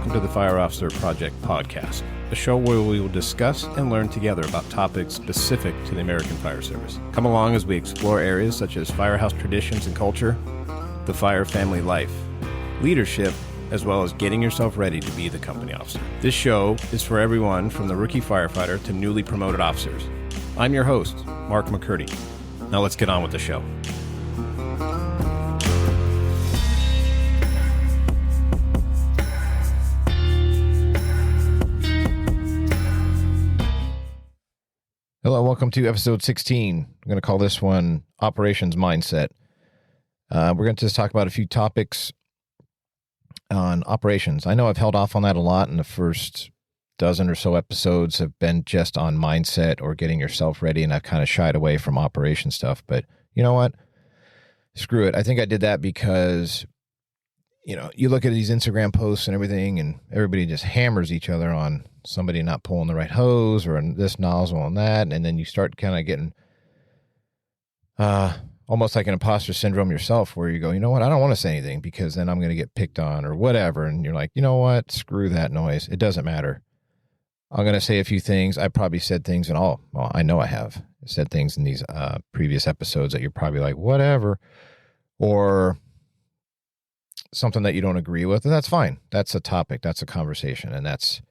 welcome to the Fire Officer Project podcast, a show where we will discuss and learn together about topics specific to the American Fire Service. Come along as we explore areas such as firehouse traditions and culture, the fire family life, leadership, as well as getting yourself ready to be the company officer. This show is for everyone from the rookie firefighter to newly promoted officers. I'm your host, Mark McCurdy. Now let's get on with the show. Hello, welcome to episode 16. I'm going to call this one Operations Mindset. We're going to just talk about a few topics on operations. I know I've held off on that a lot, and the first dozen or so episodes have been just on mindset or getting yourself ready, and I've kind of shied away from operation stuff. But you know what? Screw it. I think I did that because, you look at these Instagram posts and everything, and everybody just hammers each other on somebody not pulling the right hose or this nozzle and that, and then you start kind of getting almost like an imposter syndrome yourself, where you go, you know what, I don't want to say anything because then I'm going to get picked on or whatever, and you're like, you know what, screw that noise. It doesn't matter. I'm going to say a few things. I probably said things I know I have said things in these previous episodes that you're probably like, whatever, or something that you don't agree with, and that's fine. That's a topic. That's a conversation, and that's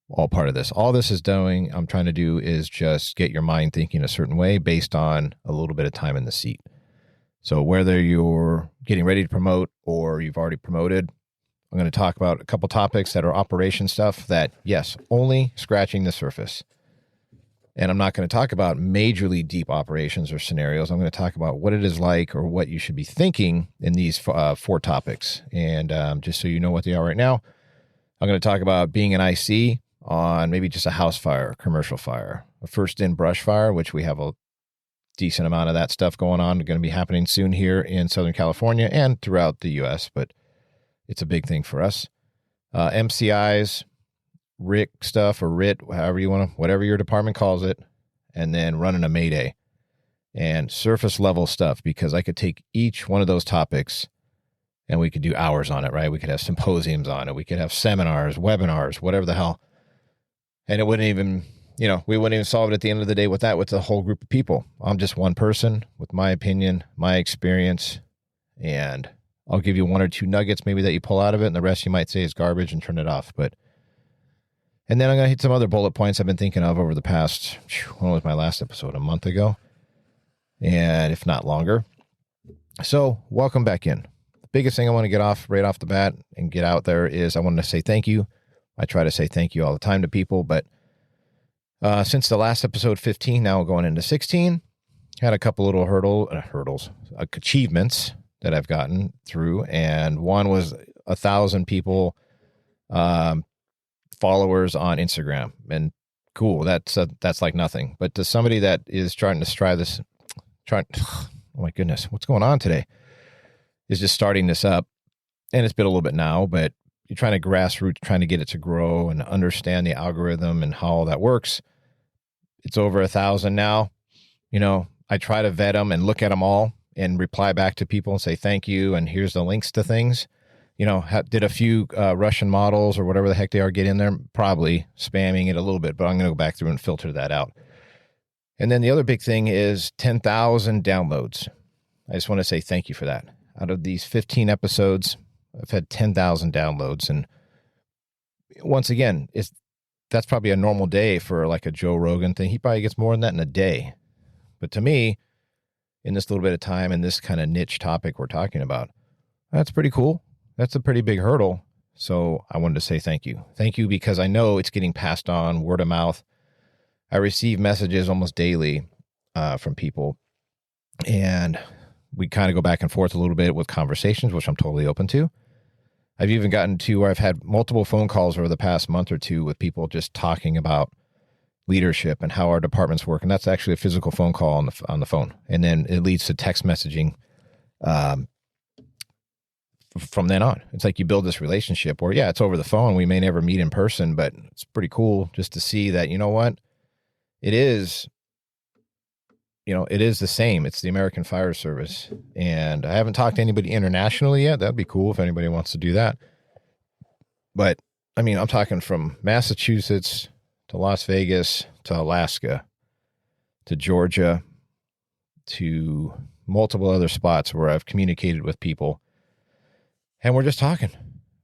all part of this. All this is doing, I'm trying to do is just get your mind thinking a certain way based on a little bit of time in the seat. So whether you're getting ready to promote or you've already promoted, I'm going to talk about a couple topics that are operation stuff that, yes, only scratching the surface. And I'm not going to talk about majorly deep operations or scenarios. I'm going to talk about what it is like or what you should be thinking in these four topics. And just so you know what they are right now, I'm going to talk about being an IC on maybe just a house fire, commercial fire, a first in brush fire, which we have a decent amount of that stuff going on, going to be happening soon here in Southern California and throughout the U.S., but it's a big thing for us. MCI's RIT stuff, or RIT, however you want to, whatever your department calls it, and then running a Mayday and surface level stuff, because I could take each one of those topics and we could do hours on it, right? We could have symposiums on it. We could have seminars, webinars, whatever the hell. And it wouldn't even, we wouldn't even solve it at the end of the day with the whole group of people. I'm just one person with my opinion, my experience, and I'll give you one or two nuggets maybe that you pull out of it, and the rest you might say is garbage and turn it off. And then I'm going to hit some other bullet points I've been thinking of over the past, when was my last episode? A month ago, and if not longer. So welcome back in. The biggest thing I want to get off right off the bat and get out there is I want to say thank you. I try to say thank you all the time to people, but since the last episode 15, now going into 16, had a couple little achievements that I've gotten through, and one was 1,000 people, followers on Instagram, and cool. That's like nothing, but to somebody that is trying to strive this, oh my goodness, what's going on today? Is just starting this up, and it's been a little bit now, but you're trying to grassroots, trying to get it to grow and understand the algorithm and how all that works. It's over 1,000 now. I try to vet them and look at them all and reply back to people and say, thank you. And here's the links to things. Did a few Russian models or whatever the heck they are get in there, probably spamming it a little bit, but I'm going to go back through and filter that out. And then the other big thing is 10,000 downloads. I just want to say thank you for that. Out of these 15 episodes, I've had 10,000 downloads. And once again, that's probably a normal day for like a Joe Rogan thing. He probably gets more than that in a day. But to me, in this little bit of time and this kind of niche topic we're talking about, that's pretty cool. That's a pretty big hurdle. So I wanted to say thank you. Thank you, because I know it's getting passed on word of mouth. I receive messages almost daily from people, and we kind of go back and forth a little bit with conversations, which I'm totally open to. I've even gotten to where I've had multiple phone calls over the past month or two with people just talking about leadership and how our departments work. And that's actually a physical phone call on the phone. And then it leads to text messaging from then on. It's like you build this relationship where, yeah, it's over the phone. We may never meet in person, but it's pretty cool just to see that, you know what, it is the same. It's the American Fire Service. And I haven't talked to anybody internationally yet. That'd be cool if anybody wants to do that. But I mean, I'm talking from Massachusetts to Las Vegas to Alaska to Georgia to multiple other spots where I've communicated with people. And we're just talking.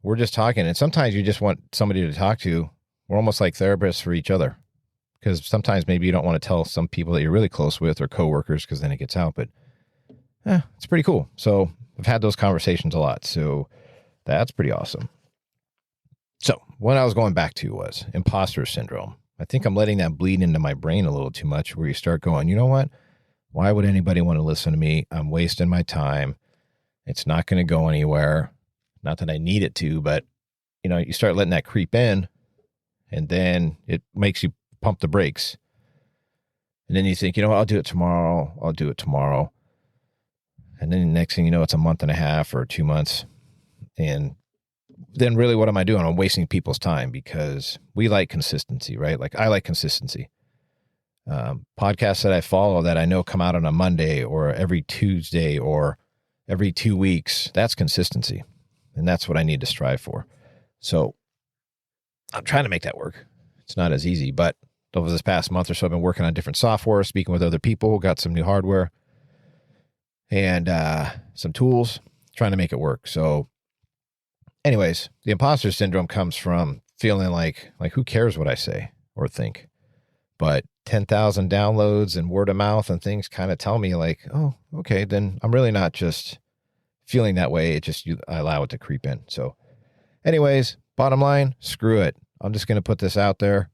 And sometimes you just want somebody to talk to. We're almost like therapists for each other. Because sometimes maybe you don't want to tell some people that you're really close with or coworkers because then it gets out. But it's pretty cool. So I've had those conversations a lot. So that's pretty awesome. So what I was going back to was imposter syndrome. I think I'm letting that bleed into my brain a little too much, where you start going, you know what? Why would anybody want to listen to me? I'm wasting my time. It's not going to go anywhere. Not that I need it to, but you start letting that creep in, and then it makes you pump the brakes. And then you think, I'll do it tomorrow. And then the next thing you know, it's a month and a half or 2 months. And then really what am I doing? I'm wasting people's time, because we like consistency, right? Like I like consistency. Podcasts that I follow that I know come out on a Monday or every Tuesday or every 2 weeks, that's consistency. And that's what I need to strive for. So I'm trying to make that work. It's not as easy, but over this past month or so, I've been working on different software, speaking with other people, got some new hardware and some tools, trying to make it work. So anyways, the imposter syndrome comes from feeling like who cares what I say or think? But 10,000 downloads and word of mouth and things kind of tell me like, oh, okay, then I'm really not just feeling that way. It just, I allow it to creep in. So anyways, bottom line, screw it. I'm just going to put this out there.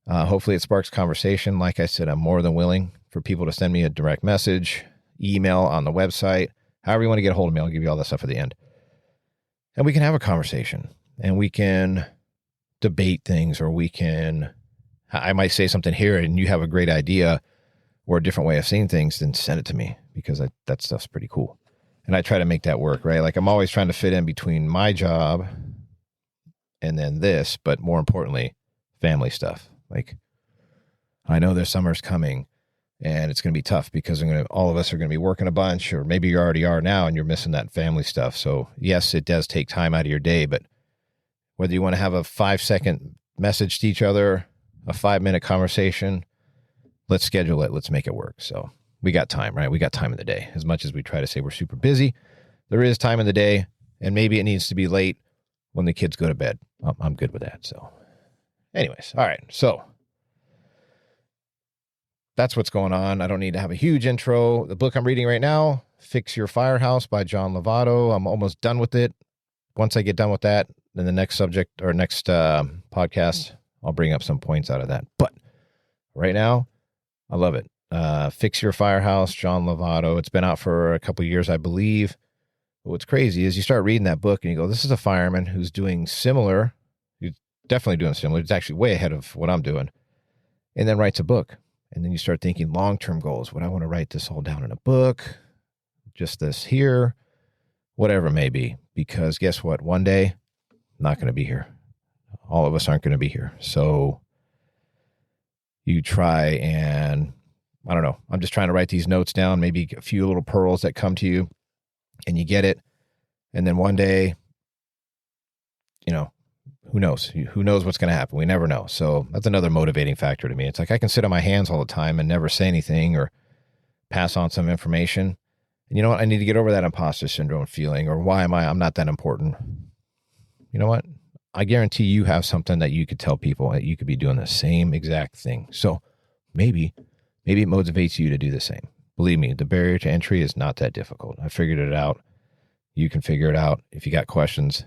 Hopefully it sparks conversation. Like I said, I'm more than willing for people to send me a direct message, email on the website, however you want to get a hold of me. I'll give you all that stuff at the end. And we can have a conversation, and we can debate things, or I might say something here and you have a great idea or a different way of seeing things, then send it to me, because that stuff's pretty cool. And I try to make that work, right? Like I'm always trying to fit in between my job and then this, but more importantly, family stuff. Like I know there's summer's coming and it's going to be tough because all of us are going to be working a bunch, or maybe you already are now and you're missing that family stuff. So yes, it does take time out of your day, but whether you want to have a 5-second message to each other, a 5-minute conversation, let's schedule it. Let's make it work. So we got time, right? We got time in the day. As much as we try to say we're super busy, there is time in the day, and maybe it needs to be late when the kids go to bed. I'm good with that. So anyways, all right. So that's what's going on. I don't need to have a huge intro. The book I'm reading right now, Fix Your Firehouse by John Lovato. I'm almost done with it. Once I get done with that, then the next subject or next podcast, I'll bring up some points out of that. But right now, I love it. Fix Your Firehouse, John Lovato. It's been out for a couple of years, I believe. But what's crazy is you start reading that book and you go, this is a fireman who's doing similar. He's definitely doing similar. It's actually way ahead of what I'm doing. And then writes a book. And then you start thinking long-term goals. Would I want to write this all down in a book? Just this here? Whatever it may be. Because guess what? One day, I'm not going to be here. All of us aren't going to be here. So you try and, I don't know, I'm just trying to write these notes down, maybe a few little pearls that come to you and you get it. And then one day, who knows? Who knows what's going to happen? We never know. So that's another motivating factor to me. It's like I can sit on my hands all the time and never say anything or pass on some information. And you know what? I need to get over that imposter syndrome feeling, or why I'm not that important. You know what? I guarantee you have something that you could tell people that you could be doing the same exact thing. So maybe it motivates you to do the same. Believe me, the barrier to entry is not that difficult. I figured it out. You can figure it out. If you got questions,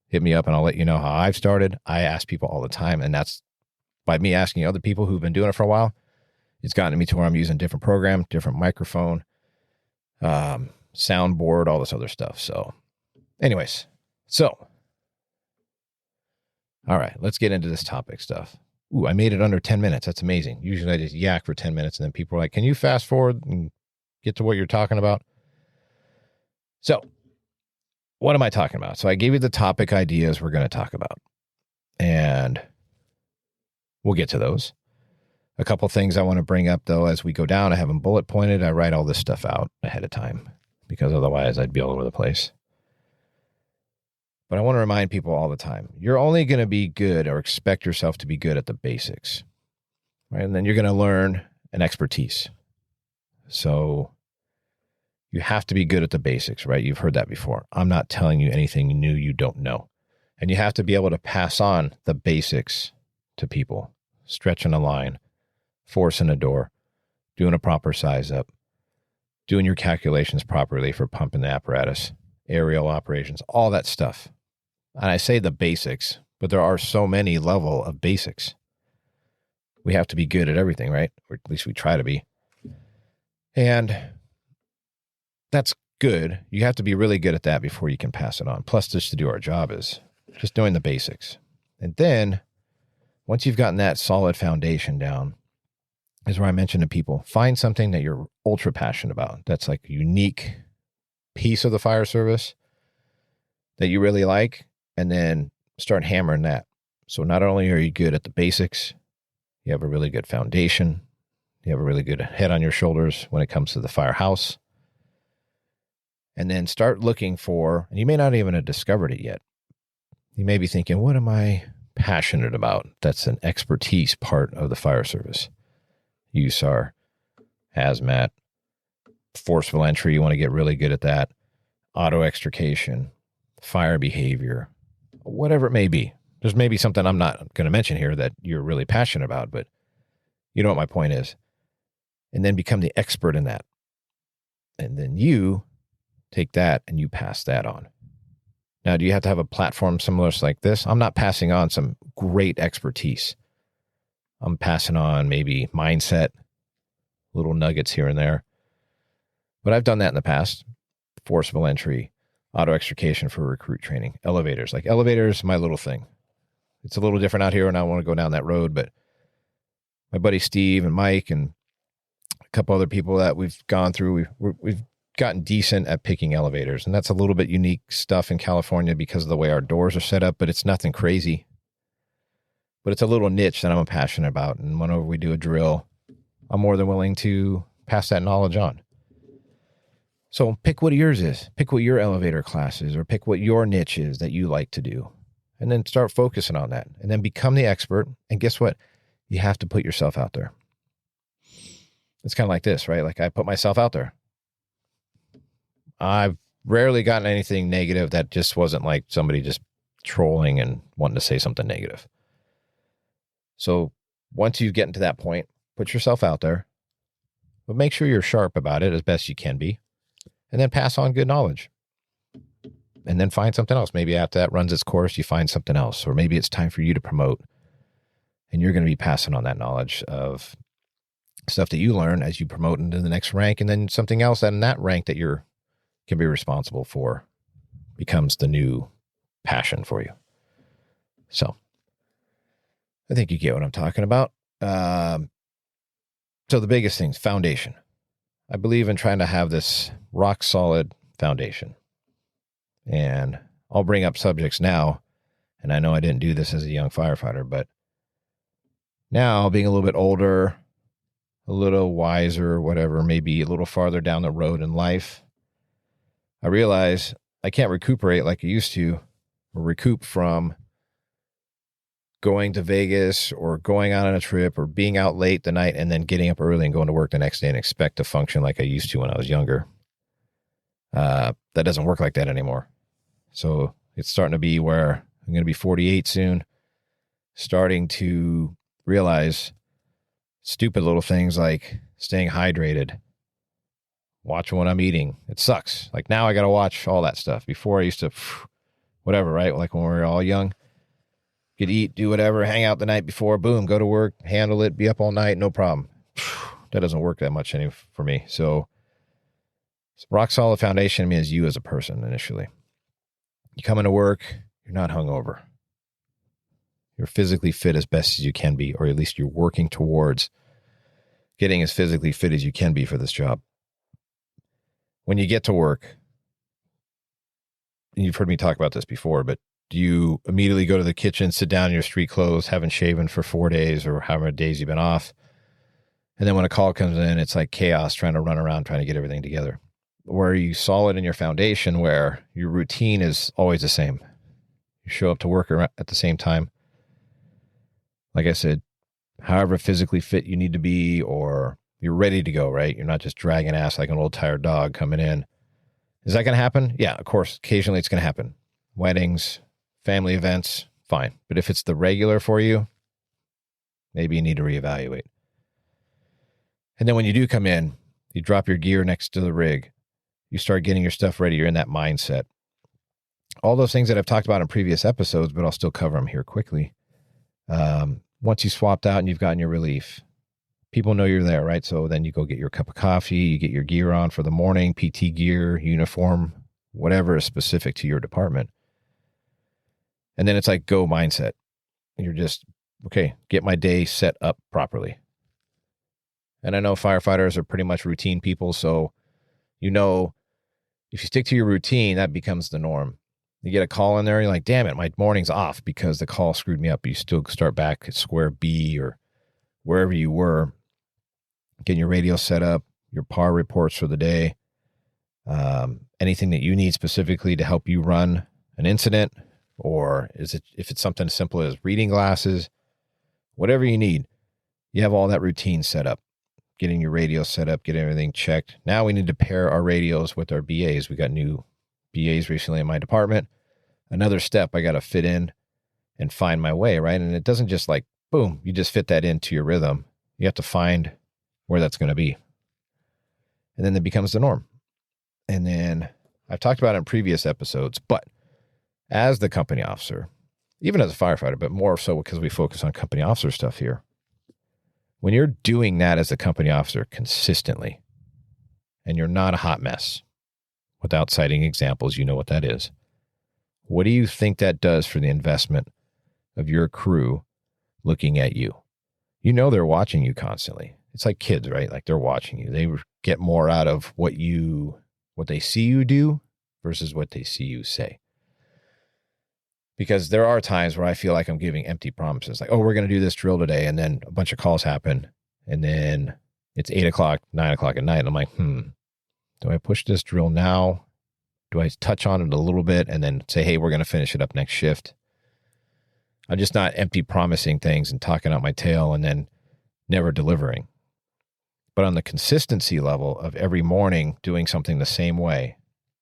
hit me up and I'll let you know how I've started. I ask people all the time, and that's by me asking other people who've been doing it for a while. It's gotten me to where I'm using different program, different microphone, soundboard, all this other stuff. So anyways, all right, let's get into this topic stuff. Ooh, I made it under 10 minutes. That's amazing. Usually I just yak for 10 minutes and then people are like, can you fast forward and get to what you're talking about? So what am I talking about? So I gave you the topic ideas we're going to talk about, and we'll get to those. A couple things I want to bring up, though, as we go down. I have them bullet pointed. I write all this stuff out ahead of time because otherwise I'd be all over the place. But I want to remind people all the time, you're only going to be good or expect yourself to be good at the basics, right? And then you're going to learn an expertise. So you have to be good at the basics, right? You've heard that before. I'm not telling you anything new you don't know. And you have to be able to pass on the basics to people. Stretching a line, forcing a door, doing a proper size up, doing your calculations properly for pumping the apparatus, aerial operations, all that stuff. And I say the basics, but there are so many level of basics. We have to be good at everything, right? Or at least we try to be. And that's good. You have to be really good at that before you can pass it on. Plus, just to do our job is just doing the basics. And then once you've gotten that solid foundation down, is where I mention to people, find something that you're ultra passionate about. That's like a unique piece of the fire service that you really like, and then start hammering that. So not only are you good at the basics, you have a really good foundation, you have a really good head on your shoulders when it comes to the firehouse, and then start looking for, and you may not even have discovered it yet. You may be thinking, what am I passionate about? That's an expertise part of the fire service. USAR, hazmat, forceful entry, you want to get really good at that, auto extrication, fire behavior, whatever it may be. There's maybe something I'm not going to mention here that you're really passionate about, but you know what my point is. And then become the expert in that. And then you take that and you pass that on. Now, do you have to have a platform similar to like this? I'm not passing on some great expertise. I'm passing on maybe mindset, little nuggets here and there. But I've done that in the past. Forcible entry, auto extrication for recruit training, elevators. Like elevators, my little thing. It's a little different out here and I don't want to go down that road, but my buddy Steve and Mike and a couple other people that we've gone through, we've gotten decent at picking elevators. And that's a little bit unique stuff in California because of the way our doors are set up, but it's nothing crazy. But it's a little niche that I'm passionate about. And whenever we do a drill, I'm more than willing to pass that knowledge on. So pick what yours is. Pick what your elevator class is, or pick what your niche is that you like to do. And then start focusing on that. And then become the expert. And guess what? You have to put yourself out there. It's kind of like this, right? Like I put myself out there. I've rarely gotten anything negative that just wasn't like somebody just trolling and wanting to say something negative. So once you get into that point, put yourself out there, but make sure you're sharp about it as best you can be, and then pass on good knowledge. And then find something else. Maybe after that runs its course, you find something else, or maybe it's time for you to promote, and you're going to be passing on that knowledge of stuff that you learn as you promote into the next rank, and then something else in that rank that you can be responsible for becomes the new passion for you. So I think you get what I'm talking about. So the biggest thing is foundation. I believe in trying to have this rock solid foundation. And I'll bring up subjects now. And I know I didn't do this as a young firefighter, but now being a little bit older, a little wiser, whatever, maybe a little farther down the road in life, I realize I can't recuperate like I used to, or recoup from going to Vegas or going out on a trip or being out late the night and then getting up early and going to work the next day and expect to function like I used to when I was younger. That doesn't work like that anymore. So it's starting to be where I'm going to be 48 soon, starting to realize stupid little things like staying hydrated, watching what I'm eating. It sucks. Like now I got to watch all that stuff. Before I used to, whatever, right? Like when we were all young, could eat, do whatever, hang out the night before, boom, go to work, handle it, be up all night, no problem. That doesn't work that much for me. So rock solid foundation means you as a person initially. You come into work, you're not hungover. You're physically fit as best as you can be, or at least you're working towards getting as physically fit as you can be for this job. When you get to work, and you've heard me talk about this before, but do you immediately go to the kitchen, sit down in your street clothes, haven't shaven for 4 days or however many days you've been off? And then when a call comes in, it's like chaos trying to run around, trying to get everything together. Or are you solid in your foundation where your routine is always the same? You show up to work at the same time. Like I said, however physically fit you need to be, or you're ready to go, right? You're not just dragging ass like an old tired dog coming in. Is that going to happen? Yeah, of course. Occasionally it's going to happen. Weddings, family events, fine. But if it's the regular for you, maybe you need to reevaluate. And then when you do come in, you drop your gear next to the rig. You start getting your stuff ready. You're in that mindset. All those things that I've talked about in previous episodes, but I'll still cover them here quickly. Once you swapped out and you've gotten your relief, people know you're there, right? So then you go get your cup of coffee, you get your gear on for the morning, PT gear, uniform, whatever is specific to your department. And then it's like go mindset. You're just, okay, get my day set up properly. And I know firefighters are pretty much routine people, so you know if you stick to your routine, that becomes the norm. You get a call in there, you're like, damn it, my morning's off because the call screwed me up. You still start back at square B or wherever you were, getting your radio set up, your PAR reports for the day, anything that you need specifically to help you run an incident, or if it's something as simple as reading glasses, whatever you need, you have all that routine set up. Getting your radio set up, getting everything checked. Now we need to pair our radios with our BAs. We got new BAs recently in my department. Another step I got to fit in and find my way, right? And it doesn't just like, boom, you just fit that into your rhythm. You have to find where that's going to be. And then it becomes the norm. And then I've talked about it in previous episodes, but as the company officer, even as a firefighter, but more so because we focus on company officer stuff here, when you're doing that as a company officer consistently, and you're not a hot mess, without citing examples, you know what that is. What do you think that does for the investment of your crew looking at you? You know they're watching you constantly. It's like kids, right? Like they're watching you. They get more out of what they see you do versus what they see you say. Because there are times where I feel like I'm giving empty promises. Like, oh, we're going to do this drill today. And then a bunch of calls happen. And then it's 8 o'clock, 9 o'clock at night. And I'm like, do I push this drill now? Do I touch on it a little bit and then say, hey, we're going to finish it up next shift? I'm just not empty promising things and talking out my tail and then never delivering. But on the consistency level of every morning doing something the same way,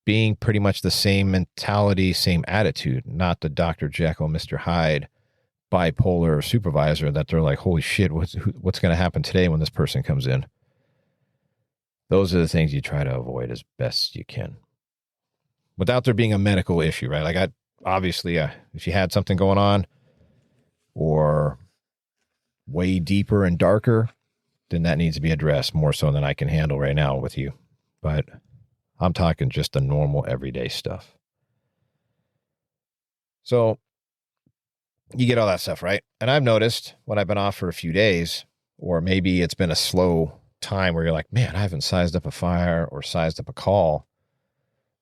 being pretty much the same mentality, same attitude, not the Dr. Jekyll, Mr. Hyde, bipolar supervisor that they're like, holy shit, what's going to happen today when this person comes in? Those are the things you try to avoid as best you can without there being a medical issue, right? Like obviously, if you had something going on or way deeper and darker, then that needs to be addressed more so than I can handle right now with you. But I'm talking just the normal everyday stuff. So you get all that stuff, right? And I've noticed when I've been off for a few days, or maybe it's been a slow time where you're like, man, I haven't sized up a fire or sized up a call,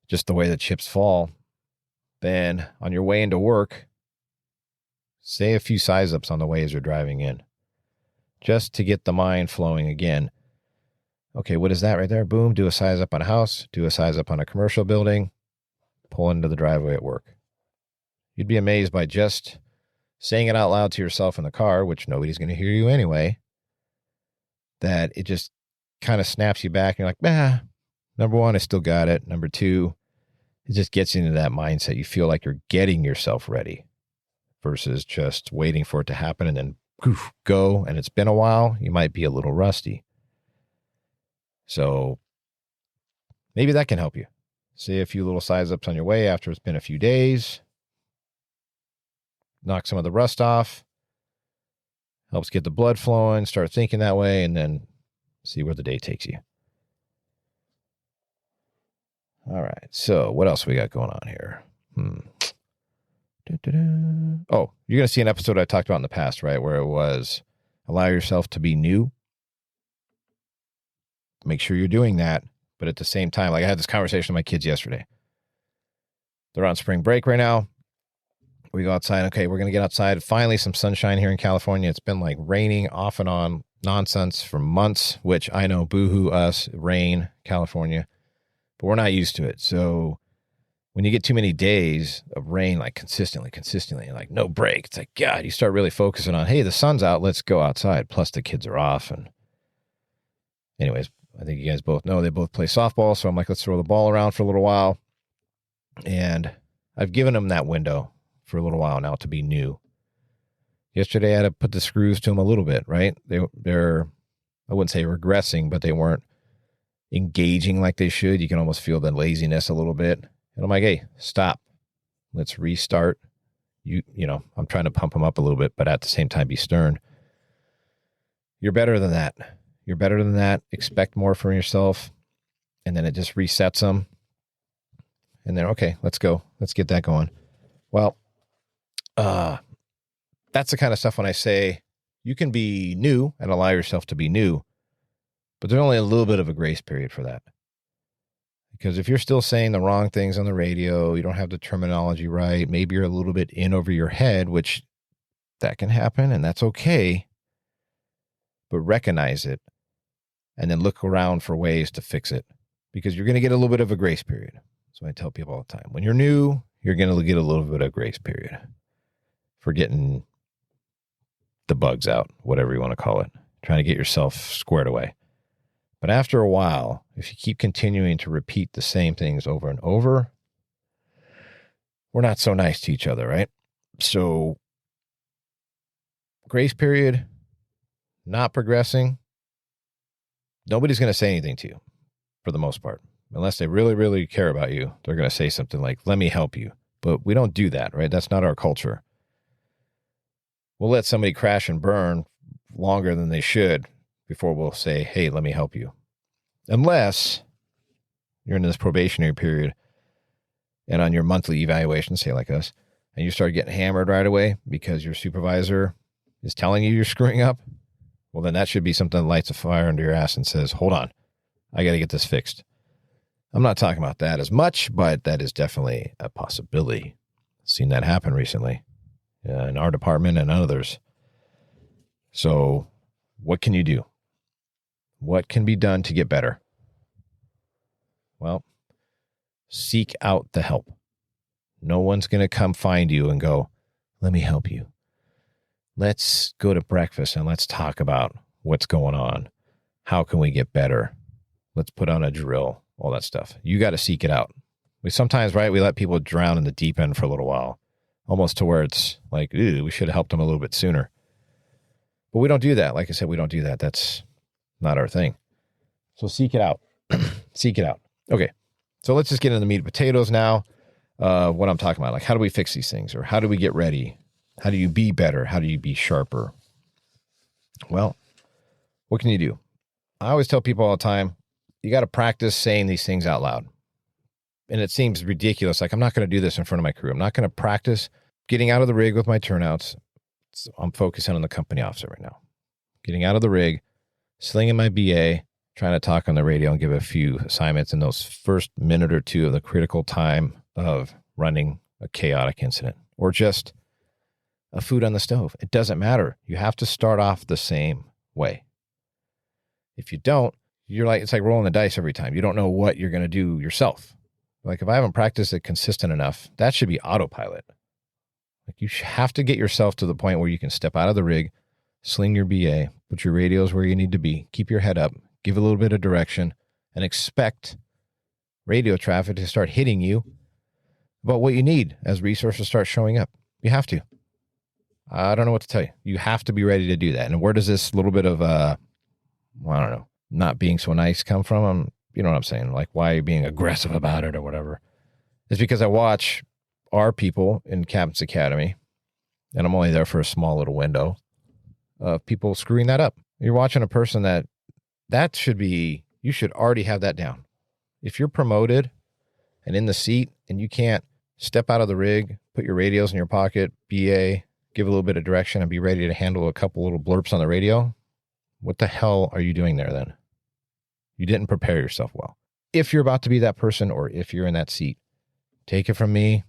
just the way the chips fall. Then on your way into work, say a few size ups on the way as you're driving in, just to get the mind flowing again. Okay, what is that right there? Boom, do a size up on a house, do a size up on a commercial building, pull into the driveway at work. You'd be amazed by just saying it out loud to yourself in the car, which nobody's going to hear you anyway, that it just kind of snaps you back. And you're like, number one, I still got it. Number two, it just gets into that mindset. You feel like you're getting yourself ready versus just waiting for it to happen and then poof, go. And it's been a while. You might be a little rusty. So maybe that can help you. Say a few little size ups on your way after it's been a few days. Knock some of the rust off. Helps get the blood flowing. Start thinking that way and then see where the day takes you. All right. So what else we got going on here? Oh, you're going to see an episode I talked about in the past, right? Where it was allow yourself to be new. Make sure you're doing that. But at the same time, like I had this conversation with my kids yesterday. They're on spring break right now. We go outside. Okay, we're going to get outside. Finally, some sunshine here in California. It's been like raining off and on nonsense for months, which I know, boohoo us, rain, California. But we're not used to it. So when you get too many days of rain, like consistently, like no break, it's like, God, you start really focusing on, hey, the sun's out, let's go outside. Plus the kids are off. And anyways, I think you guys both know they both play softball. So I'm like, let's throw the ball around for a little while. And I've given them that window for a little while now to be new. Yesterday, I had to put the screws to them a little bit, right? They're, I wouldn't say regressing, but they weren't engaging like they should. You can almost feel the laziness a little bit. And I'm like, hey, stop. Let's restart. You know, I'm trying to pump them up a little bit, but at the same time, be stern. You're better than that. You're better than that. Expect more from yourself. And then it just resets them. And then, okay, let's go. Let's get that going. Well, that's the kind of stuff when I say you can be new and allow yourself to be new, but there's only a little bit of a grace period for that. Because if you're still saying the wrong things on the radio, you don't have the terminology right, maybe you're a little bit in over your head, which that can happen and that's okay, but recognize it and then look around for ways to fix it because you're going to get a little bit of a grace period. So I tell people all the time, when you're new, you're going to get a little bit of grace period for getting the bugs out, whatever you want to call it, trying to get yourself squared away. But after a while, if you keep continuing to repeat the same things over and over, we're not so nice to each other, right? So grace period, not progressing, nobody's going to say anything to you for the most part. Unless they really, really care about you, they're going to say something like, let me help you. But we don't do that, right? That's not our culture. We'll let somebody crash and burn longer than they should before we'll say, hey, let me help you. Unless you're in this probationary period and on your monthly evaluation, say like us, and you start getting hammered right away because your supervisor is telling you you're screwing up, well, then that should be something that lights a fire under your ass and says, hold on, I got to get this fixed. I'm not talking about that as much, but that is definitely a possibility. Seen that happen recently in our department and others. So what can you do? What can be done to get better? Well, seek out the help. No one's going to come find you and go, let me help you. Let's go to breakfast and let's talk about what's going on. How can we get better? Let's put on a drill, all that stuff. You got to seek it out. We sometimes, right, we let people drown in the deep end for a little while, almost to where it's like, ooh, we should have helped them a little bit sooner. But we don't do that. Like I said, we don't do that. That's not our thing. So seek it out. Seek it out. Okay. So let's just get into the meat and potatoes now. What I'm talking about, like how do we fix these things or how do we get ready? How do you be better? How do you be sharper? Well, what can you do? I always tell people all the time, you got to practice saying these things out loud. And it seems ridiculous. Like I'm not going to do this in front of my crew. I'm not going to practice getting out of the rig with my turnouts. So I'm focusing on the company officer right now. Getting out of the rig, slinging my BA, trying to talk on the radio and give a few assignments in those first minute or two of the critical time of running a chaotic incident or just a food on the stove. It doesn't matter. You have to start off the same way. If you don't, you're like, it's like rolling the dice every time. You don't know what you're going to do yourself. Like if I haven't practiced it consistent enough, that should be autopilot. Like you have to get yourself to the point where you can step out of the rig, sling your BA, put your radios where you need to be, keep your head up, give a little bit of direction, and expect radio traffic to start hitting you about what you need as resources start showing up. You have to. I don't know what to tell you. You have to be ready to do that. And where does this little bit of, I don't know, not being so nice come from? You know what I'm saying? Like why are you being aggressive about it or whatever? It's because I watch our people in Captain's Academy, and I'm only there for a small little window of people screwing that up. You're watching a person that should be, you should already have that down. If you're promoted and in the seat and you can't step out of the rig, put your radios in your pocket, BA, give a little bit of direction and be ready to handle a couple little blurps on the radio, what the hell are you doing there then? You didn't prepare yourself well. If you're about to be that person or if you're in that seat, take it from me.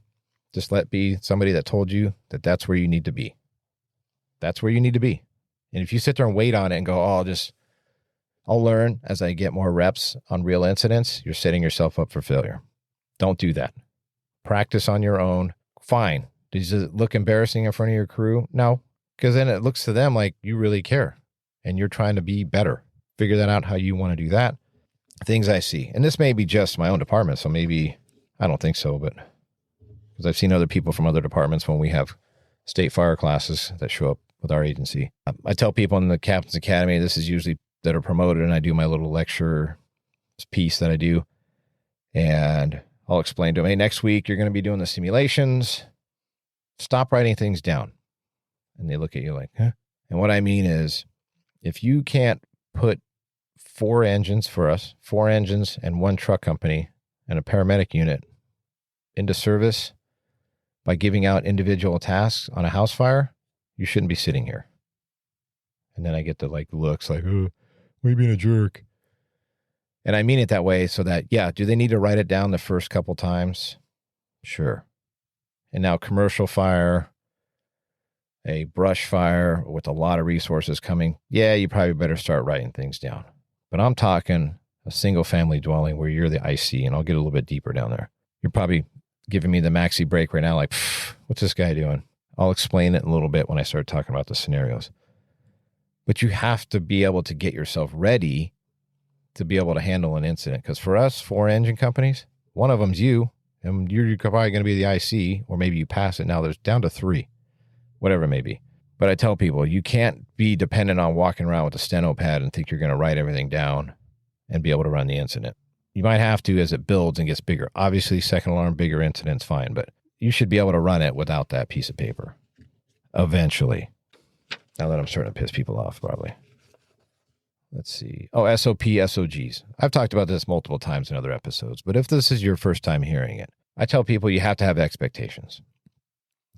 Just let be somebody that told you that that's where you need to be. That's where you need to be. And if you sit there and wait on it and go, oh, I'll learn as I get more reps on real incidents, you're setting yourself up for failure. Don't do that. Practice on your own. Fine. Does it look embarrassing in front of your crew? No, because then it looks to them like you really care and you're trying to be better. Figure that out how you want to do that. Things I see, and this may be just my own department, so maybe, I don't think so, but because I've seen other people from other departments when we have state fire classes that show up with our agency. I tell people in the Captain's Academy, this is usually that are promoted, and I do my little lecture piece that I do, and I'll explain to them, hey, next week you're going to be doing the simulations. Stop writing things down. And they look at you like, huh? And what I mean is, if you can't put 4 engines for us, 4 engines and 1 truck company and a paramedic unit into service by giving out individual tasks on a house fire, you shouldn't be sitting here. And then I get the looks like, oh, why are you being a jerk? And I mean it that way so that, yeah, do they need to write it down the first couple times? Sure. And now commercial fire, a brush fire with a lot of resources coming, yeah, you probably better start writing things down. But I'm talking a single family dwelling where you're the IC, and I'll get a little bit deeper down there. You're probably giving me the maxi break right now, like, what's this guy doing? I'll explain it in a little bit when I start talking about the scenarios. But you have to be able to get yourself ready to be able to handle an incident. Because for us, 4 engine companies, one of them's you, and you're probably going to be the IC, or maybe you pass it. Now there's down to 3, whatever it may be. But I tell people, you can't be dependent on walking around with a steno pad and think you're going to write everything down and be able to run the incident. You might have to as it builds and gets bigger. Obviously, second alarm, bigger incidents, fine. But you should be able to run it without that piece of paper. Eventually. Now that I'm starting to piss people off, probably. Let's see. Oh, SOP, SOGs. I've talked about this multiple times in other episodes, but if this is your first time hearing it, I tell people you have to have expectations.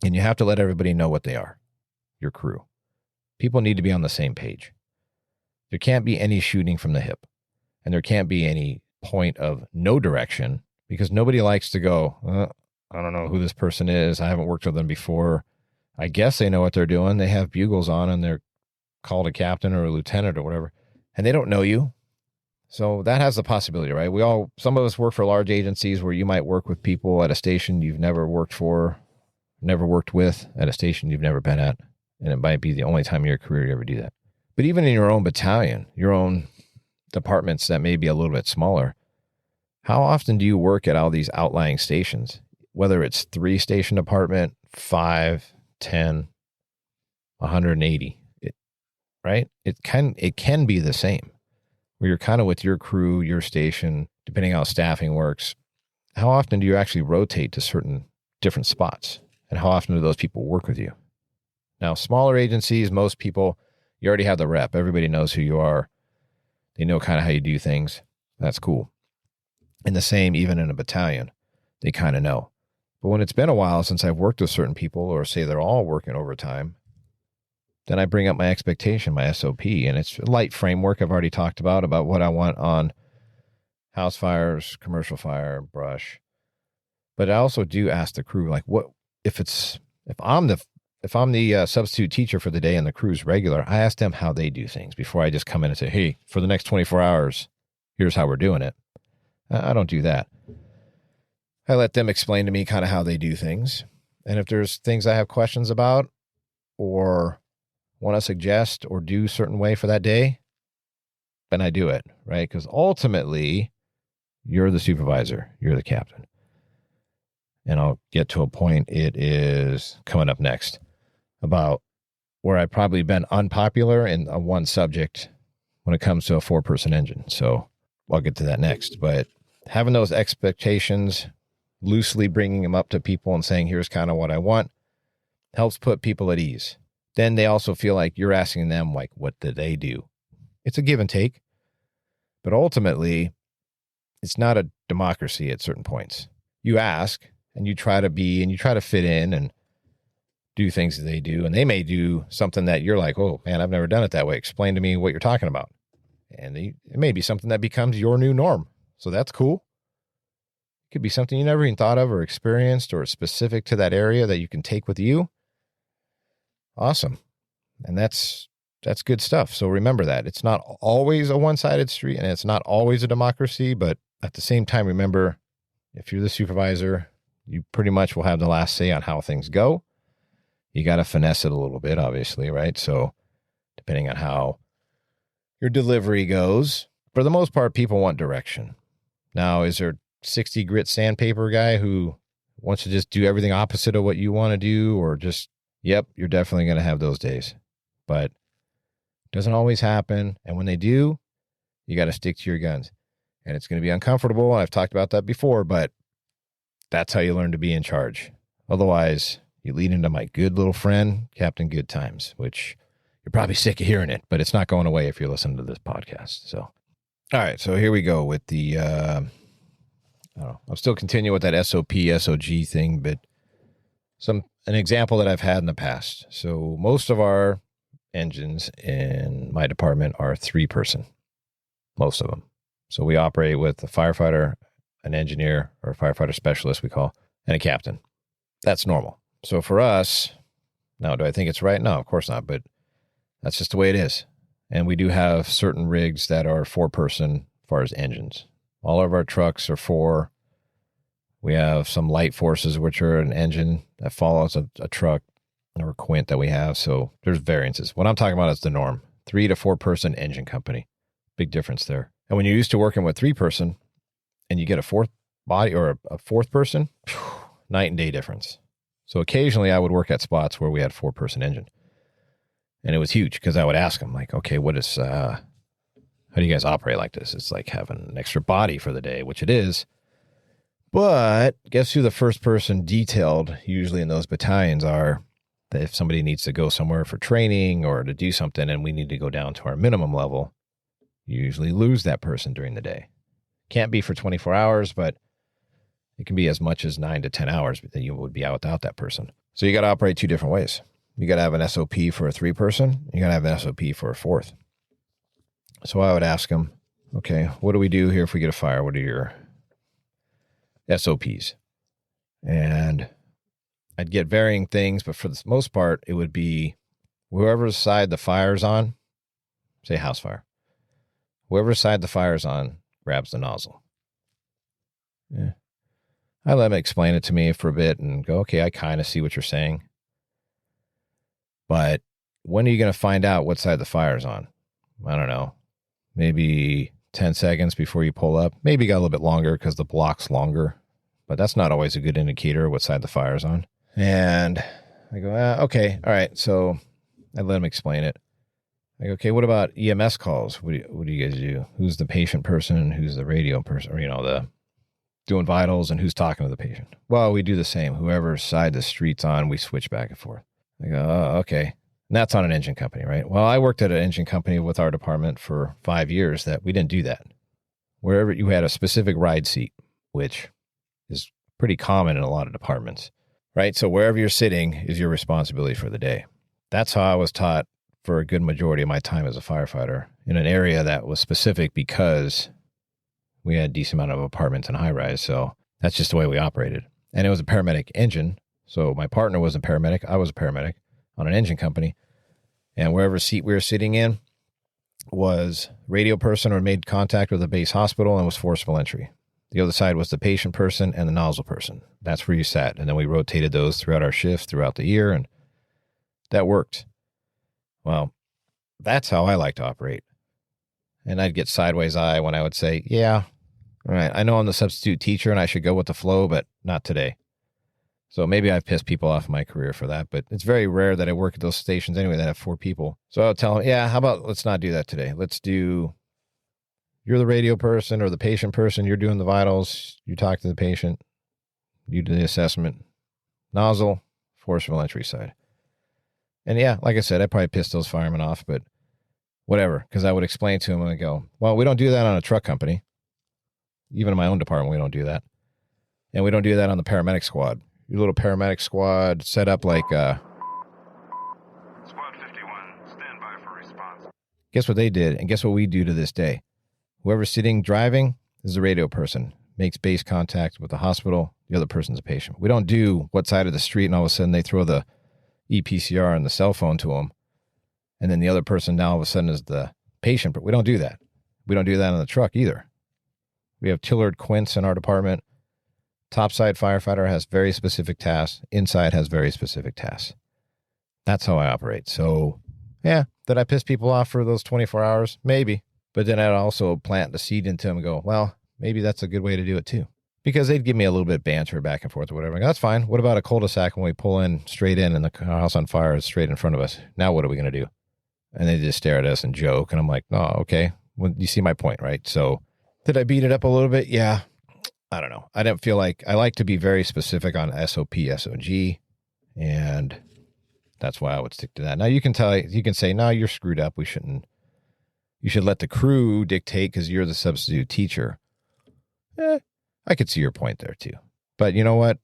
And you have to let everybody know what they are, your crew. People need to be on the same page. There can't be any shooting from the hip. And there can't be any point of no direction, because nobody likes to go, I don't know who this person is. I haven't worked with them before. I guess they know what they're doing. They have bugles on and they're called a captain or a lieutenant or whatever, and they don't know you. So that has the possibility, right? Some of us work for large agencies where you might work with people at a station you've never worked for, never worked with, at a station you've never been at. And it might be the only time in your career you ever do that. But even in your own battalion, your own departments that may be a little bit smaller, how often do you work at all these outlying stations? Whether it's 3 station department, 5, 10, 180, right? It can be the same, where you're kind of with your crew, your station, depending on how staffing works. How often do you actually rotate to certain different spots? And how often do those people work with you? Now, smaller agencies, most people, you already have the rep. Everybody knows who you are. They know kind of how you do things. That's cool. And the same, even in a battalion, they kind of know. But when it's been a while since I've worked with certain people, or say they're all working overtime, then I bring up my expectation, my SOP, and it's a light framework I've already talked about what I want on house fires, commercial fire, brush. But I also do ask the crew, like, what if I'm the substitute teacher for the day and the crew's regular, I ask them how they do things before I just come in and say, hey, for the next 24 hours, here's how we're doing it. I don't do that. I let them explain to me kind of how they do things. And if there's things I have questions about or want to suggest or do a certain way for that day, then I do it, right? Because ultimately, you're the supervisor. You're the captain. And I'll get to a point, it is coming up next, about where I've probably been unpopular in one subject when it comes to a 4-person engine. So I'll get to that next. But having those expectations, loosely bringing them up to people and saying, here's kind of what I want, helps put people at ease. Then they also feel like you're asking them, like, what did they do? It's a give and take. But ultimately, it's not a democracy at certain points. You ask and you try to fit in and do things that they do. And they may do something that you're like, oh, man, I've never done it that way. Explain to me what you're talking about. And it may be something that becomes your new norm. So that's cool. It could be something you never even thought of or experienced or specific to that area that you can take with you. Awesome. And that's good stuff. So remember that. It's not always a one-sided street and it's not always a democracy, but at the same time, remember, if you're the supervisor, You pretty much will have the last say on how things go. You got to finesse it a little bit, obviously, right? So depending on how your delivery goes, for the most part, people want direction. Now, is there 60 grit sandpaper guy who wants to just do everything opposite of what you want to do, or just, yep, you're definitely going to have those days. But it doesn't always happen. And when they do, you got to stick to your guns. And it's going to be uncomfortable. I've talked about that before, but that's how you learn to be in charge. Otherwise, you lead into my good little friend, Captain Good Times, which you're probably sick of hearing it, but it's not going away if you're listening to this podcast. So, all right. So here we go with the, I don't know, I'll still continue with that SOP, SOG thing, but an example that I've had in the past. So most of our engines in my department are 3-person, most of them. So we operate with a firefighter, an engineer, or a firefighter specialist, we call, and a captain. That's normal. So for us, now, do I think it's right? No, of course not, but that's just the way it is. And we do have certain rigs that are 4-person as far as engines. All of our trucks are 4. We have some light forces, which are an engine that follows a truck or a quint that we have. So there's variances. What I'm talking about is the norm. 3 to 4-person engine company. Big difference there. And when you're used to working with 3-person and you get a 4th body or a 4th person, night and day difference. So occasionally I would work at spots where we had 4-person engine. And it was huge because I would ask them, like, okay, what is, how do you guys operate like this? It's like having an extra body for the day, which it is. But guess who the first person detailed usually in those battalions are? That if somebody needs to go somewhere for training or to do something and we need to go down to our minimum level, you usually lose that person during the day. Can't be for 24 hours, but it can be as much as 9 to 10 hours that you would be out without that person. So you got to operate 2 different ways. You got to have an SOP for a 3-person. You got to have an SOP for a 4th. So I would ask them, okay, what do we do here if we get a fire? What are your SOPs? And I'd get varying things, but for the most part, it would be whoever's side the fire's on, say house fire. Whoever's side the fire's on grabs the nozzle. Yeah. I let him explain it to me for a bit and go, okay, I kind of see what you're saying. But when are you going to find out what side the fire's on? I don't know. Maybe 10 seconds before you pull up. Maybe you got a little bit longer because the block's longer. But that's not always a good indicator of what side the fire's on. And I go, okay, all right. So I let him explain it. I go, okay, what about EMS calls? What do you guys do? Who's the patient person? Who's the radio person? Or, the doing vitals and who's talking to the patient? Well, we do the same. Whoever side the street's on, we switch back and forth. I go, oh, okay. And that's on an engine company, right? Well, I worked at an engine company with our department for 5 years that we didn't do that. Wherever you had a specific ride seat, which is pretty common in a lot of departments, right? So wherever you're sitting is your responsibility for the day. That's how I was taught for a good majority of my time as a firefighter in an area that was specific because we had a decent amount of apartments and high rise. So that's just the way we operated. And it was a paramedic engine. So my partner was a paramedic. I was a paramedic on an engine company. And wherever seat we were sitting in was radio person or made contact with a base hospital and was forcible entry. The other side was the patient person and the nozzle person. That's where you sat. And then we rotated those throughout our shift throughout the year. And that worked. Well, that's how I like to operate. And I'd get sideways eye when I would say, yeah, all right, I know I'm the substitute teacher and I should go with the flow, but not today. So maybe I've pissed people off in my career for that, but it's very rare that I work at those stations anyway that have 4 people. So I'll tell them, yeah, how about let's not do that today. Let's do, you're the radio person or the patient person. You're doing the vitals. You talk to the patient. You do the assessment. Nozzle, forcible entry side. And yeah, like I said, I probably pissed those firemen off, but whatever, because I would explain to them and I go, well, we don't do that on a truck company. Even in my own department, we don't do that. And we don't do that on the paramedic squad. Your little paramedic squad set up like Squad 51, stand by for response. Guess what they did, and guess what we do to this day? Whoever's sitting driving is the radio person. Makes base contact with the hospital. The other person's a patient. We don't do what side of the street, and all of a sudden they throw the EPCR and the cell phone to them, and then the other person now all of a sudden is the patient. But we don't do that. We don't do that on the truck either. We have tillered quints in our department, Topside firefighter has very specific tasks. Inside has very specific tasks. That's how I operate. So, yeah, did I piss people off for those 24 hours? Maybe. But then I'd also plant the seed into them and go, well, maybe that's a good way to do it too. Because they'd give me a little bit of banter back and forth or whatever. I go, that's fine. What about a cul-de-sac when we pull in straight in and the house on fire is straight in front of us? Now what are we going to do? And they just stare at us and joke. And I'm like, oh, okay. Well, you see my point, right? So did I beat it up a little bit? Yeah. I don't know. I didn't feel like I like to be very specific on SOP, SOG. And that's why I would stick to that. Now you can say, no, you're screwed up. You should let the crew dictate because you're the substitute teacher. I could see your point there too. But you know what?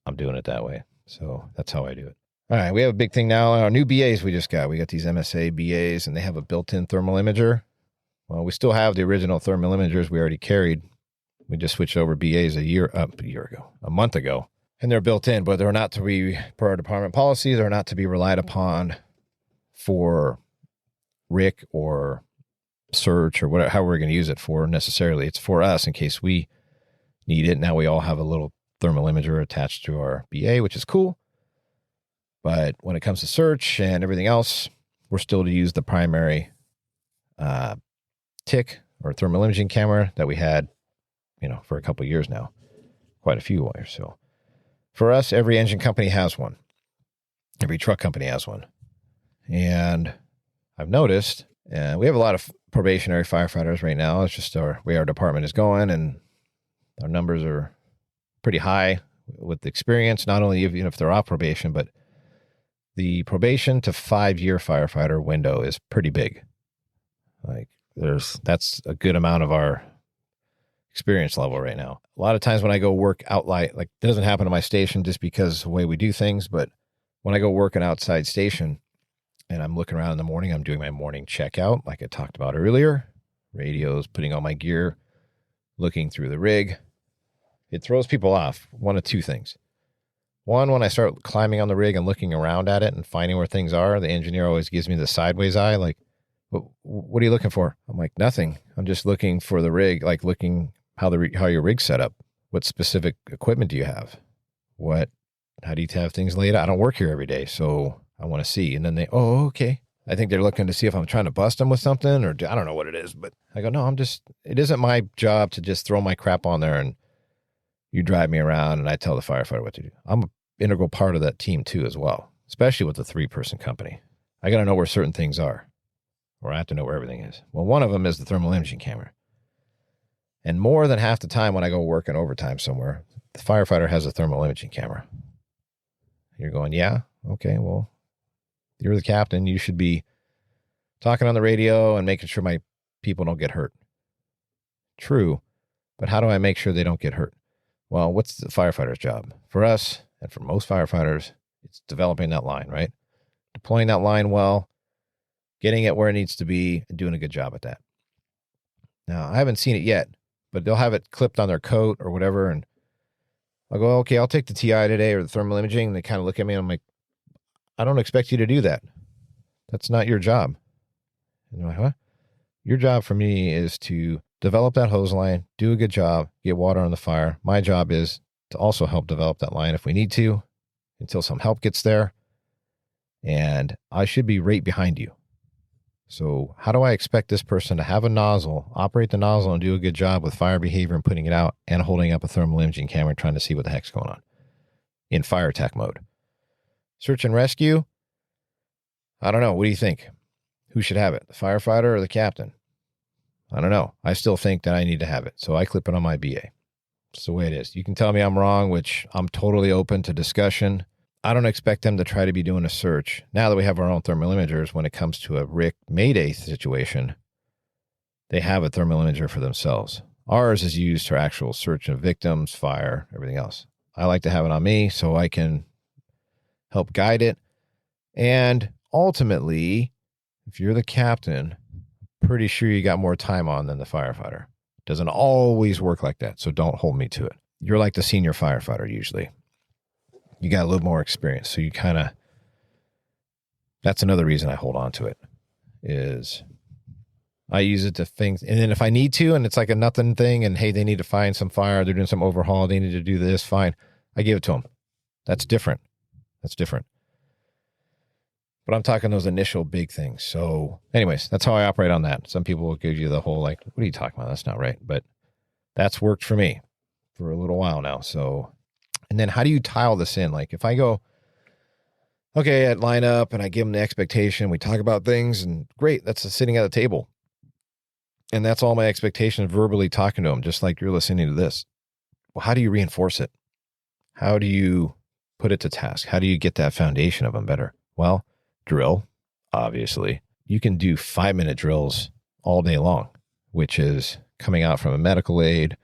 I'm doing it that way. So that's how I do it. All right. We have a big thing now. Our new BAs we just got. We got these MSA BAs and they have a built-in thermal imager. Well, we still have the original thermal imagers we already carried. We just switched over BAs a month ago. And they're built in, but they're not to be, per our department policy, they're not to be relied upon for RIC or search or whatever, how we're going to use it for necessarily. It's for us in case we need it. Now we all have a little thermal imager attached to our BA, which is cool. But when it comes to search and everything else, we're still to use the primary TIC or thermal imaging camera that we had, for a couple of years now, quite a few years. So for us, every engine company has one. Every truck company has one. And I've noticed, we have a lot of probationary firefighters right now. It's just our way our department is going, and our numbers are pretty high with the experience, not only even if they're off probation, but the probation to 5-year firefighter window is pretty big. That's a good amount of our experience level right now. A lot of times when I go work outside, it doesn't happen to my station just because of the way we do things, but when I go work an outside station and I'm looking around in the morning, I'm doing my morning checkout, like I talked about earlier, radios, putting on my gear, looking through the rig. It throws people off. One of two things. One, when I start climbing on the rig and looking around at it and finding where things are, the engineer always gives me the sideways eye, like, what are you looking for? I'm like, nothing. I'm just looking for the rig, looking how your rig's set up. What specific equipment do you have? How do you have things laid out? I don't work here every day, so I want to see. And then okay. I think they're looking to see if I'm trying to bust them with something, or I don't know what it is, but I go, no, it isn't my job to just throw my crap on there and you drive me around and I tell the firefighter what to do. I'm an integral part of that team too, as well, especially with a 3-person company. I got to know where certain things are, or I have to know where everything is. Well, one of them is the thermal imaging camera. And more than half the time when I go work in overtime somewhere, the firefighter has a thermal imaging camera. You're going, yeah, okay, well, you're the captain. You should be talking on the radio and making sure my people don't get hurt. True, but how do I make sure they don't get hurt? Well, what's the firefighter's job? For us, and for most firefighters, it's developing that line, right? Deploying that line well, getting it where it needs to be, and doing a good job at that. Now, I haven't seen it yet, but they'll have it clipped on their coat or whatever, and I'll go, okay, I'll take the TI today or the thermal imaging, and they kind of look at me, and I'm like, I don't expect you to do that. That's not your job. And they're like, what? Your job for me is to develop that hose line, do a good job, get water on the fire. My job is to also help develop that line if we need to, until some help gets there. And I should be right behind you. So how do I expect this person to have a nozzle, operate the nozzle, and do a good job with fire behavior and putting it out and holding up a thermal imaging camera trying to see what the heck's going on in fire attack mode? Search and rescue? I don't know. What do you think? Who should have it? The firefighter or the captain? I don't know. I still think that I need to have it. So I clip it on my BA. It's the way it is. You can tell me I'm wrong, which I'm totally open to discussion. I don't expect them to try to be doing a search. Now that we have our own thermal imagers, when it comes to a RIC Mayday situation, they have a thermal imager for themselves. Ours is used for actual search of victims, fire, everything else. I like to have it on me so I can help guide it. And ultimately, if you're the captain, I'm pretty sure you got more time on than the firefighter. Doesn't always work like that, so don't hold me to it. You're like the senior firefighter usually. You got a little more experience, so you kind of, that's another reason I hold on to it, is I use it to things. And then if I need to, and it's like a nothing thing, and hey, they need to find some fire, they're doing some overhaul, they need to do this, fine. I give it to them. That's different. That's different. But I'm talking those initial big things. So anyways, that's how I operate on that. Some people will give you the whole, like, what are you talking about? That's not right. But that's worked for me for a little while now. So, and then how do you tile this in? Like if I go, okay, I'd line up and I give them the expectation, we talk about things, and great, that's sitting at the table. And that's all my expectations, verbally talking to them, just like you're listening to this. Well, how do you reinforce it? How do you put it to task? How do you get that foundation of them better? Well, drill, obviously. You can do 5-minute drills all day long, which is coming out from a medical aid,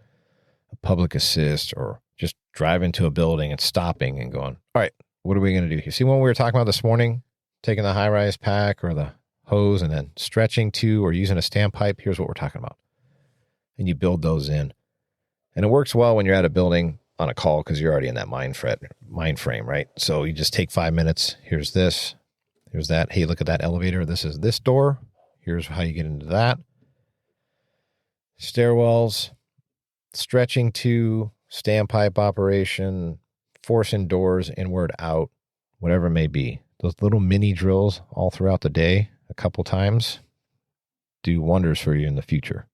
a public assist, or just driving to a building and stopping and going, all right, what are we going to do here? See, when we were talking about this morning, taking the high-rise pack or the hose and then stretching to or using a standpipe, here's what we're talking about. And you build those in. And it works well when you're at a building on a call because you're already in that mind frame, right? So you just take 5 minutes. Here's this. Here's that. Hey, look at that elevator. This is this door. Here's how you get into that. Stairwells, stretching to, standpipe operation, forcing doors inward, out, whatever it may be. Those little mini drills all throughout the day, a couple times, do wonders for you in the future.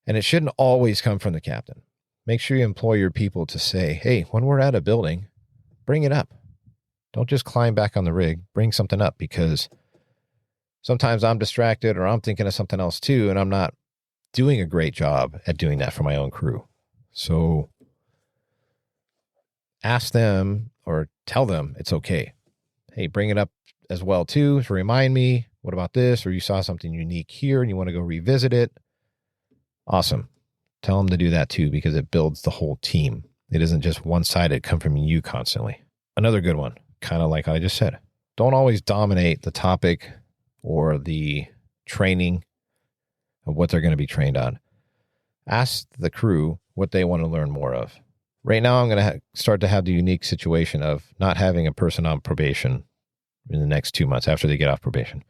And it shouldn't always come from the captain. Make sure you employ your people to say, hey, when we're at a building, bring it up. Don't just climb back on the rig, bring something up, because sometimes I'm distracted or I'm thinking of something else too, and I'm not doing a great job at doing that for my own crew. So ask them or tell them it's okay. Hey, bring it up as well too to remind me, what about this? Or you saw something unique here and you want to go revisit it. Awesome. Tell them to do that too, because it builds the whole team. It isn't just one-sided, come from you constantly. Another good one, kind of like I just said, don't always dominate the topic or the training of what they're going to be trained on. Ask the crew what they want to learn more of. Right now, I'm going to start to have the unique situation of not having a person on probation in the next 2 months after they get off probation.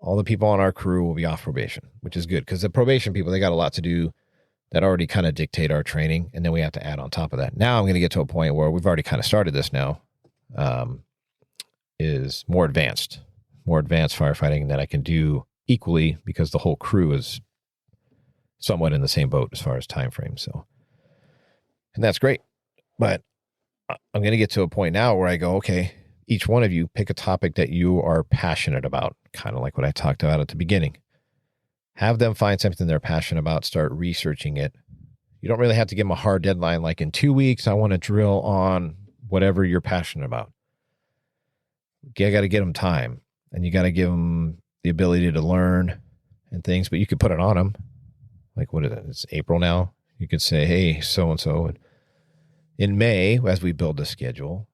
All the people on our crew will be off probation, which is good because the probation people, they got a lot to do that already kind of dictate our training. And then we have to add on top of that. Now I'm going to get to a point where we've already kind of started this now, is more advanced firefighting that I can do equally because the whole crew is somewhat in the same boat as far as time frame. So, and that's great. But I'm going to get to a point now where I go, okay, each one of you pick a topic that you are passionate about, kind of like what I talked about at the beginning. Have them find something they're passionate about, start researching it. You don't really have to give them a hard deadline, like in 2 weeks, I want to drill on whatever you're passionate about. You got to get them time, and you got to give them the ability to learn and things, but you could put it on them. Like, what is it? It's April now. You could say, hey, so-and-so. In May, as we build the schedule,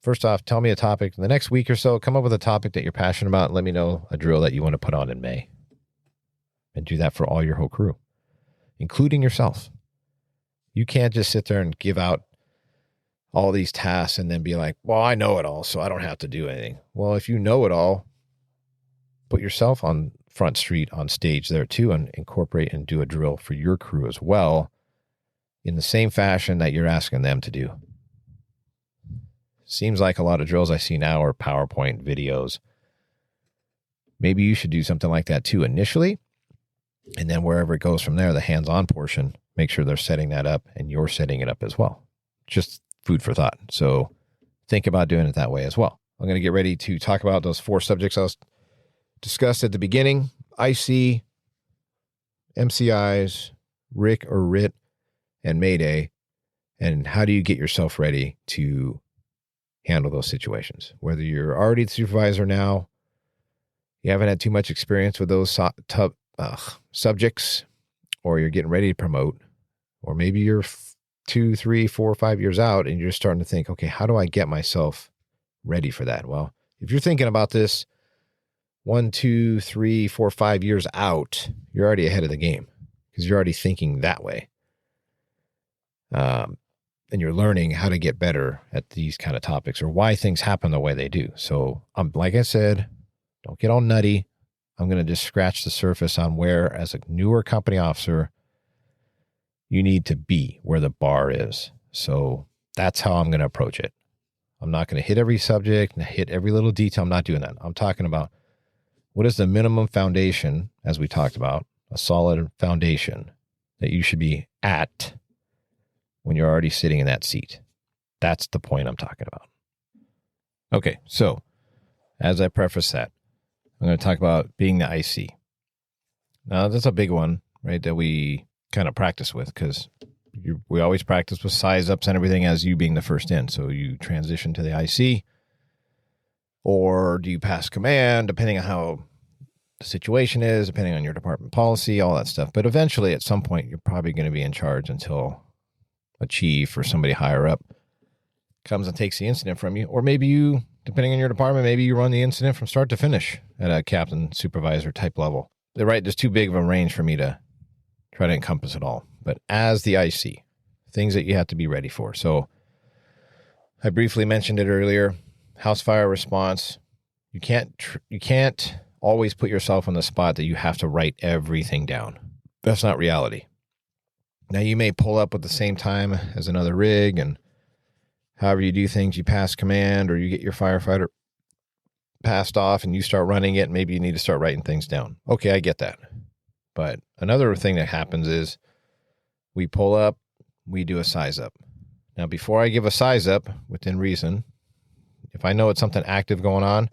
first off, tell me a topic. In the next week or so, come up with a topic that you're passionate about and let me know a drill that you want to put on in May. And do that for all your whole crew, including yourself. You can't just sit there and give out all these tasks and then be like, well, I know it all, so I don't have to do anything. Well, if you know it all, put yourself on Front Street on stage there too and incorporate and do a drill for your crew as well in the same fashion that you're asking them to do. Seems like a lot of drills I see now are PowerPoint videos. Maybe you should do something like that too initially. And then wherever it goes from there, the hands-on portion, make sure they're setting that up and you're setting it up as well. Just food for thought. So think about doing it that way as well. I'm going to get ready to talk about those 4 subjects I was discussed at the beginning: IC, MCIs, RIC or RIT, and Mayday. And how do you get yourself ready to handle those situations? Whether you're already the supervisor now, you haven't had too much experience with those subjects, or you're getting ready to promote, or maybe you're 2, 3, 4, 5 years out and you're starting to think, okay, how do I get myself ready for that? Well, if you're thinking about this 1, 2, 3, 4, 5 years out, you're already ahead of the game because you're already thinking that way. And you're learning how to get better at these kind of topics or why things happen the way they do. So like I said, don't get all nutty. I'm going to just scratch the surface on where, as a newer company officer, you need to be, where the bar is. So that's how I'm going to approach it. I'm not going to hit every subject and hit every little detail. I'm not doing that. I'm talking about what is the minimum foundation, as we talked about, a solid foundation that you should be at when you're already sitting in that seat. That's the point I'm talking about. Okay, so as I preface that, I'm going to talk about being the IC. Now, that's a big one, right, that we kind of practice with, because we always practice with size ups and everything as you being the first in. So you transition to the IC, or do you pass command, depending on how the situation is, depending on your department policy, all that stuff. But eventually, at some point, you're probably going to be in charge until a chief or somebody higher up comes and takes the incident from you. Or maybe you, depending on your department, maybe you run the incident from start to finish at a captain, supervisor type level. They're right. There's too big of a range for me to try to encompass it all. But as the IC, things that you have to be ready for. So I briefly mentioned it earlier, house fire response. You can't always put yourself on the spot that you have to write everything down. That's not reality. Now, you may pull up at the same time as another rig, and however you do things, you pass command or you get your firefighter passed off and you start running it. Maybe you need to start writing things down. Okay, I get that. But another thing that happens is we pull up, we do a size up. Now, before I give a size up, within reason, if I know it's something active going on,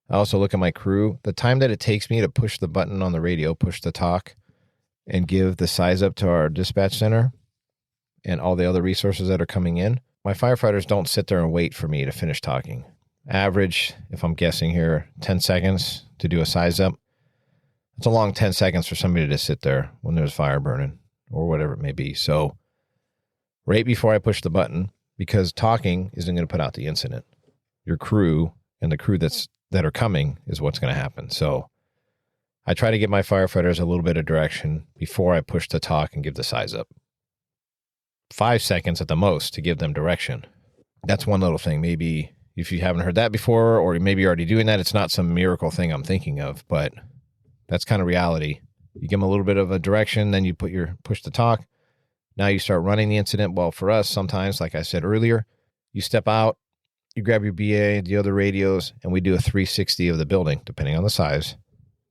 I also look at my crew. The time that it takes me to push the button on the radio, push the talk, and give the size up to our dispatch center and all the other resources that are coming in, my firefighters don't sit there and wait for me to finish talking. Average, if I'm guessing here, 10 seconds to do a size up. It's a long 10 seconds for somebody to sit there when there's fire burning or whatever it may be. So right before I push the button, because talking isn't going to put out the incident, your crew and the crew that are coming is what's going to happen. So I try to give my firefighters a little bit of direction before I push the talk and give the size up. 5 seconds at the most to give them direction. That's one little thing. Maybe if you haven't heard that before, or maybe you're already doing that, it's not some miracle thing I'm thinking of, but that's kind of reality. You give them a little bit of a direction, then you push the talk. Now you start running the incident. Well, for us, sometimes, like I said earlier, you step out, you grab your BA, the other radios, and we do a 360 of the building, depending on the size.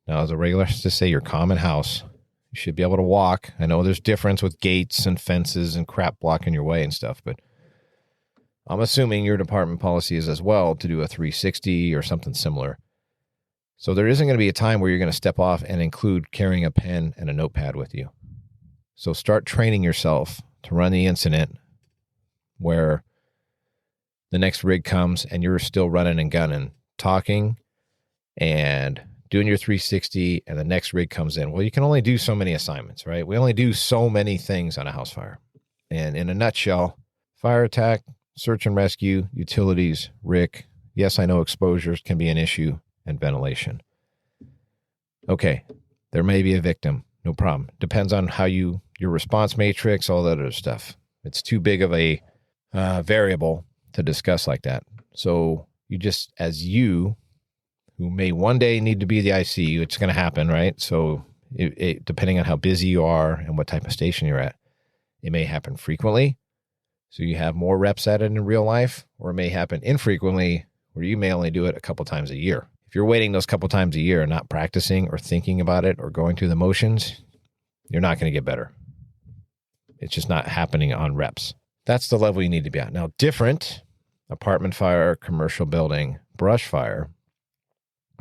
Now, as a regular, to say your common house, you should be able to walk. I know there's difference with gates and fences and crap blocking your way and stuff, but I'm assuming your department policy is as well to do a 360 or something similar. So there isn't going to be a time where you're going to step off and include carrying a pen and a notepad with you. So start training yourself to run the incident where the next rig comes and you're still running and gunning, talking and doing your 360, and the next rig comes in. Well, you can only do so many assignments, right? We only do so many things on a house fire. And in a nutshell, fire attack, search and rescue, utilities, RIC. Yes, I know exposures can be an issue, and ventilation. Okay, there may be a victim. No problem. Depends on how your response matrix, all that other stuff. It's too big of a variable to discuss like that. So you just, as you, who may one day need to be the IC, it's going to happen, right? So it depending on how busy you are and what type of station you're at, it may happen frequently. So you have more reps at it in real life, or it may happen infrequently where you may only do it a couple times a year. If you're waiting those couple times a year and not practicing or thinking about it or going through the motions, you're not going to get better. It's just not happening on reps. That's the level you need to be at. Now, different apartment fire, commercial building, brush fire,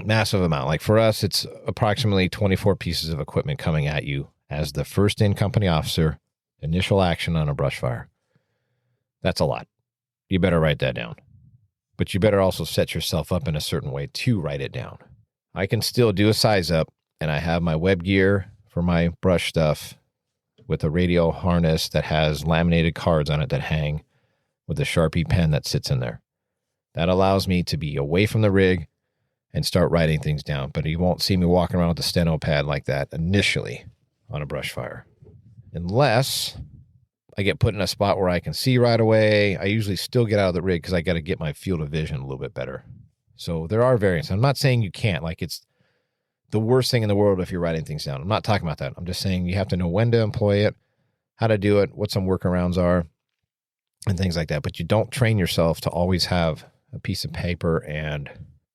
massive amount. Like for us, it's approximately 24 pieces of equipment coming at you as the first in company officer, initial action on a brush fire. That's a lot. You better write that down. But you better also set yourself up in a certain way to write it down. I can still do a size up, and I have my web gear for my brush stuff with a radio harness that has laminated cards on it that hang with a Sharpie pen that sits in there. That allows me to be away from the rig and start writing things down. But you won't see me walking around with a steno pad like that initially on a brush fire. Unless I get put in a spot where I can see right away. I usually still get out of the rig because I got to get my field of vision a little bit better. So there are variants. I'm not saying you can't. Like, it's the worst thing in the world if you're writing things down. I'm not talking about that. I'm just saying you have to know when to employ it, how to do it, what some workarounds are, and things like that. But you don't train yourself to always have a piece of paper and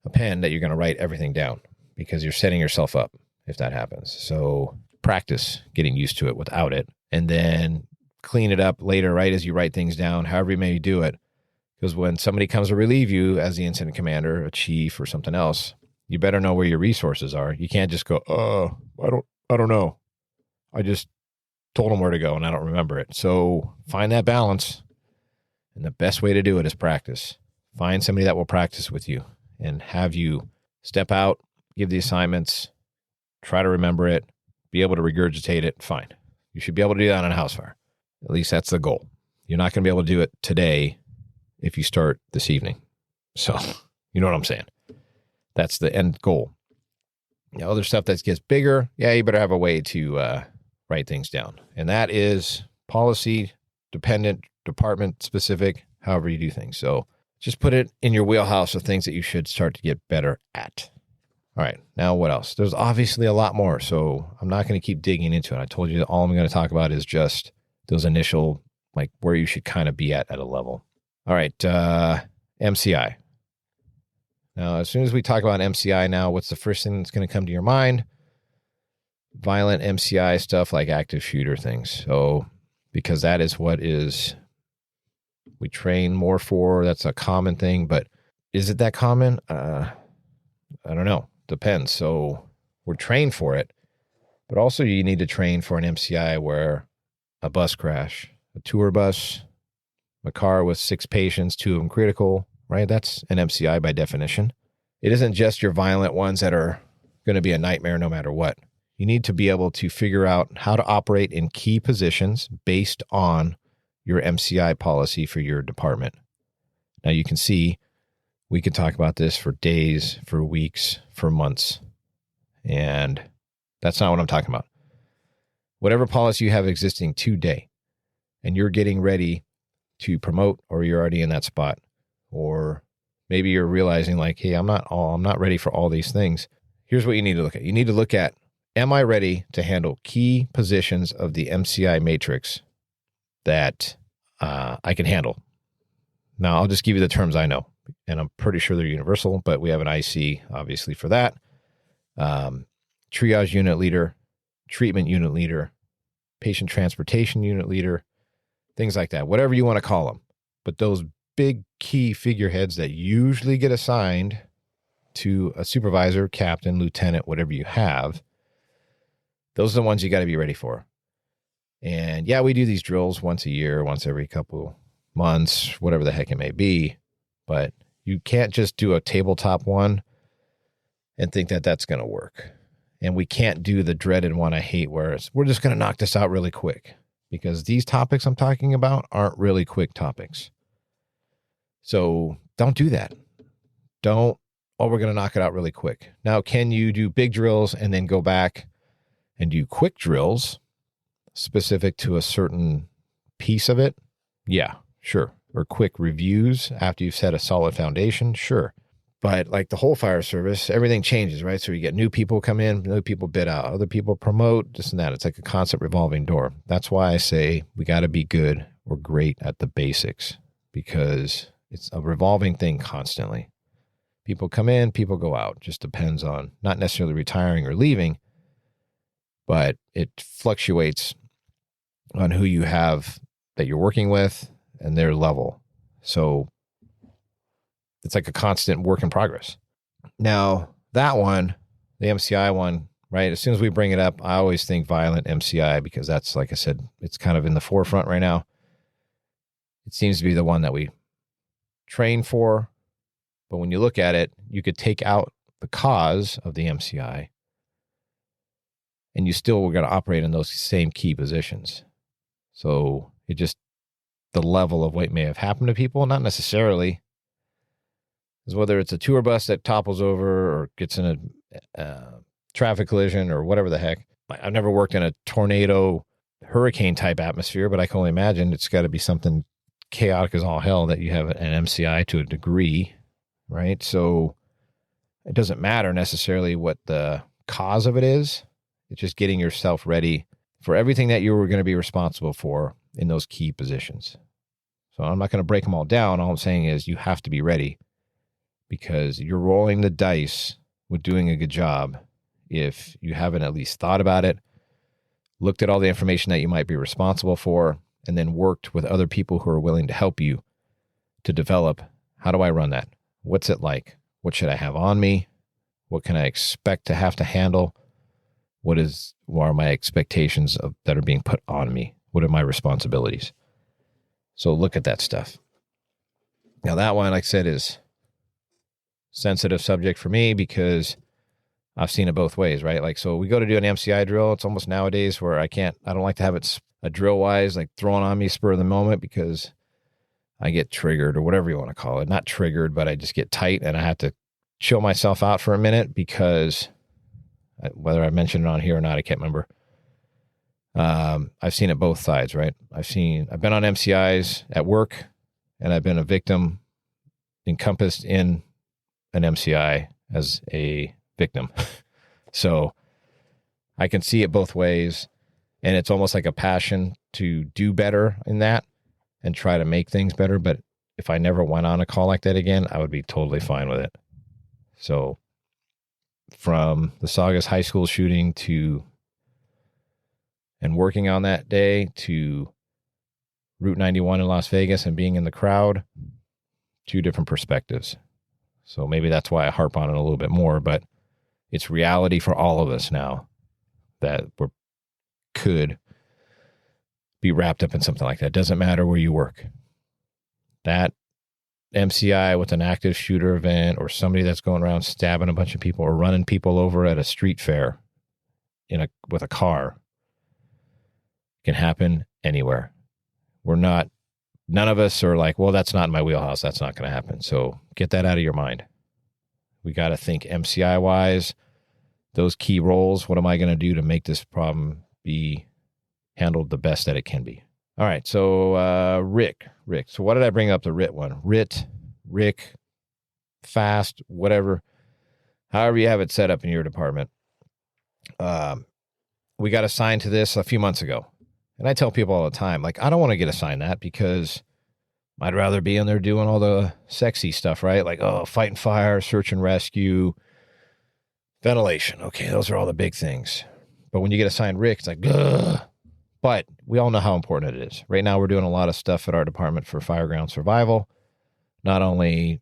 a pen that you're going to write everything down, because you're setting yourself up if that happens. So practice getting used to it without it, and then clean it up later, right, as you write things down, however you may do it. Because when somebody comes to relieve you as the incident commander, a chief or something else, you better know where your resources are. You can't just go, I don't know. I just told them where to go and I don't remember it. So find that balance. And the best way to do it is practice. Find somebody that will practice with you and have you step out, give the assignments, try to remember it, be able to regurgitate it. Fine. You should be able to do that on a house fire. At least that's the goal. You're not going to be able to do it today if you start this evening. So you know what I'm saying? That's the end goal. Other stuff that gets bigger, you better have a way to write things down. And that is policy dependent, department specific, however you do things. So just put it in your wheelhouse of things that you should start to get better at. All right, now what else? There's obviously a lot more, so I'm not going to keep digging into it. I told you that all I'm going to talk about is just those initial, like where you should kind of be at a level. All right, MCI. Now, as soon as we talk about MCI now, what's the first thing that's going to come to your mind? Violent MCI stuff like active shooter things. So, because that is what we train more for. That's a common thing, but is it that common? I don't know. Depends. So we're trained for it, but also you need to train for an MCI where a bus crash, a tour bus, a car with 6 patients, 2 of them critical, right? That's an MCI by definition. It isn't just your violent ones that are going to be a nightmare no matter what. You need to be able to figure out how to operate in key positions based on your MCI policy for your department. Now you can see we could talk about this for days, for weeks, for months, and that's not what I'm talking about. Whatever policy you have existing today, and you're getting ready to promote, or you're already in that spot, or maybe you're realizing like, hey, I'm not ready for all these things. Here's what you need to look at. You need to look at, am I ready to handle key positions of the MCI matrix that I can handle? Now, I'll just give you the terms I know, and I'm pretty sure they're universal, but we have an IC, obviously, for that. Triage unit leader, treatment unit leader, patient transportation unit leader, things like that, whatever you want to call them. But those big key figureheads that usually get assigned to a supervisor, captain, lieutenant, whatever you have, those are the ones you got to be ready for. And yeah, we do these drills once a year, once every couple months, whatever the heck it may be. But you can't just do a tabletop one and think that that's going to work. And we can't do the dreaded one I hate where we're just going to knock this out really quick, because these topics I'm talking about aren't really quick topics. So don't do that. We're going to knock it out really quick. Now, can you do big drills and then go back and do quick drills specific to a certain piece of it? Yeah, sure. Or quick reviews after you've set a solid foundation? Sure. But like the whole fire service, everything changes, right? So you get new people come in, new people bid out, other people promote, this and that. It's like a constant revolving door. That's why I say we got to be good or great at the basics, because it's a revolving thing constantly. People come in, people go out. Just depends on not necessarily retiring or leaving, but it fluctuates on who you have that you're working with and their level. So it's like a constant work in progress. Now, that one, the MCI one, right? As soon as we bring it up, I always think violent MCI, because that's, like I said, it's kind of in the forefront right now. It seems to be the one that we train for. But when you look at it, you could take out the cause of the MCI and you still were going to operate in those same key positions. So it just, the level of what may have happened to people, not necessarily, is whether it's a tour bus that topples over or gets in a traffic collision or whatever the heck. I've never worked in a tornado, hurricane type atmosphere, but I can only imagine it's got to be something chaotic as all hell that you have an MCI to a degree, right? So it doesn't matter necessarily what the cause of it is. It's just getting yourself ready for everything that you were going to be responsible for in those key positions. So I'm not going to break them all down. All I'm saying is you have to be ready because you're rolling the dice with doing a good job if you haven't at least thought about it, looked at all the information that you might be responsible for, and then worked with other people who are willing to help you to develop, how do I run that? What's it like? What should I have on me? What can I expect to have to handle? What are my expectations that are being put on me? What are my responsibilities? So look at that stuff. Now that one, like I said, is sensitive subject for me because I've seen it both ways, right? Like, so we go to do an MCI drill. It's almost nowadays where I don't like to have it a drill wise, like thrown on me spur of the moment because I get triggered or whatever you want to call it. Not triggered, but I just get tight and I have to chill myself out for a minute because whether I mentioned it on here or not, I can't remember. I've seen it both sides, right? I've been on MCIs at work and I've been a victim encompassed in an MCI as a victim. So I can see it both ways and it's almost like a passion to do better in that and try to make things better. But if I never went on a call like that again, I would be totally fine with it. So from the Saugus High School shooting and working on that day to Route 91 in Las Vegas and being in the crowd, two different perspectives. So maybe that's why I harp on it a little bit more, but it's reality for all of us now that we could be wrapped up in something like that. Doesn't matter where you work. That MCI with an active shooter event or somebody that's going around stabbing a bunch of people or running people over at a street fair with a car can happen anywhere. None of us are like, well, that's not in my wheelhouse. That's not going to happen. So get that out of your mind. We got to think MCI wise, those key roles. What am I going to do to make this problem be handled the best that it can be? All right. So, Rick. So what did I bring up? The RIT one, Rick, fast, whatever, however you have it set up in your department. We got assigned to this a few months ago. And I tell people all the time, like, I don't want to get assigned that because I'd rather be in there doing all the sexy stuff, right? Like, fighting fire, search and rescue, ventilation. Okay, those are all the big things. But when you get assigned Rick, it's like, ugh. But we all know how important it is. Right now, we're doing a lot of stuff at our department for fireground survival, not only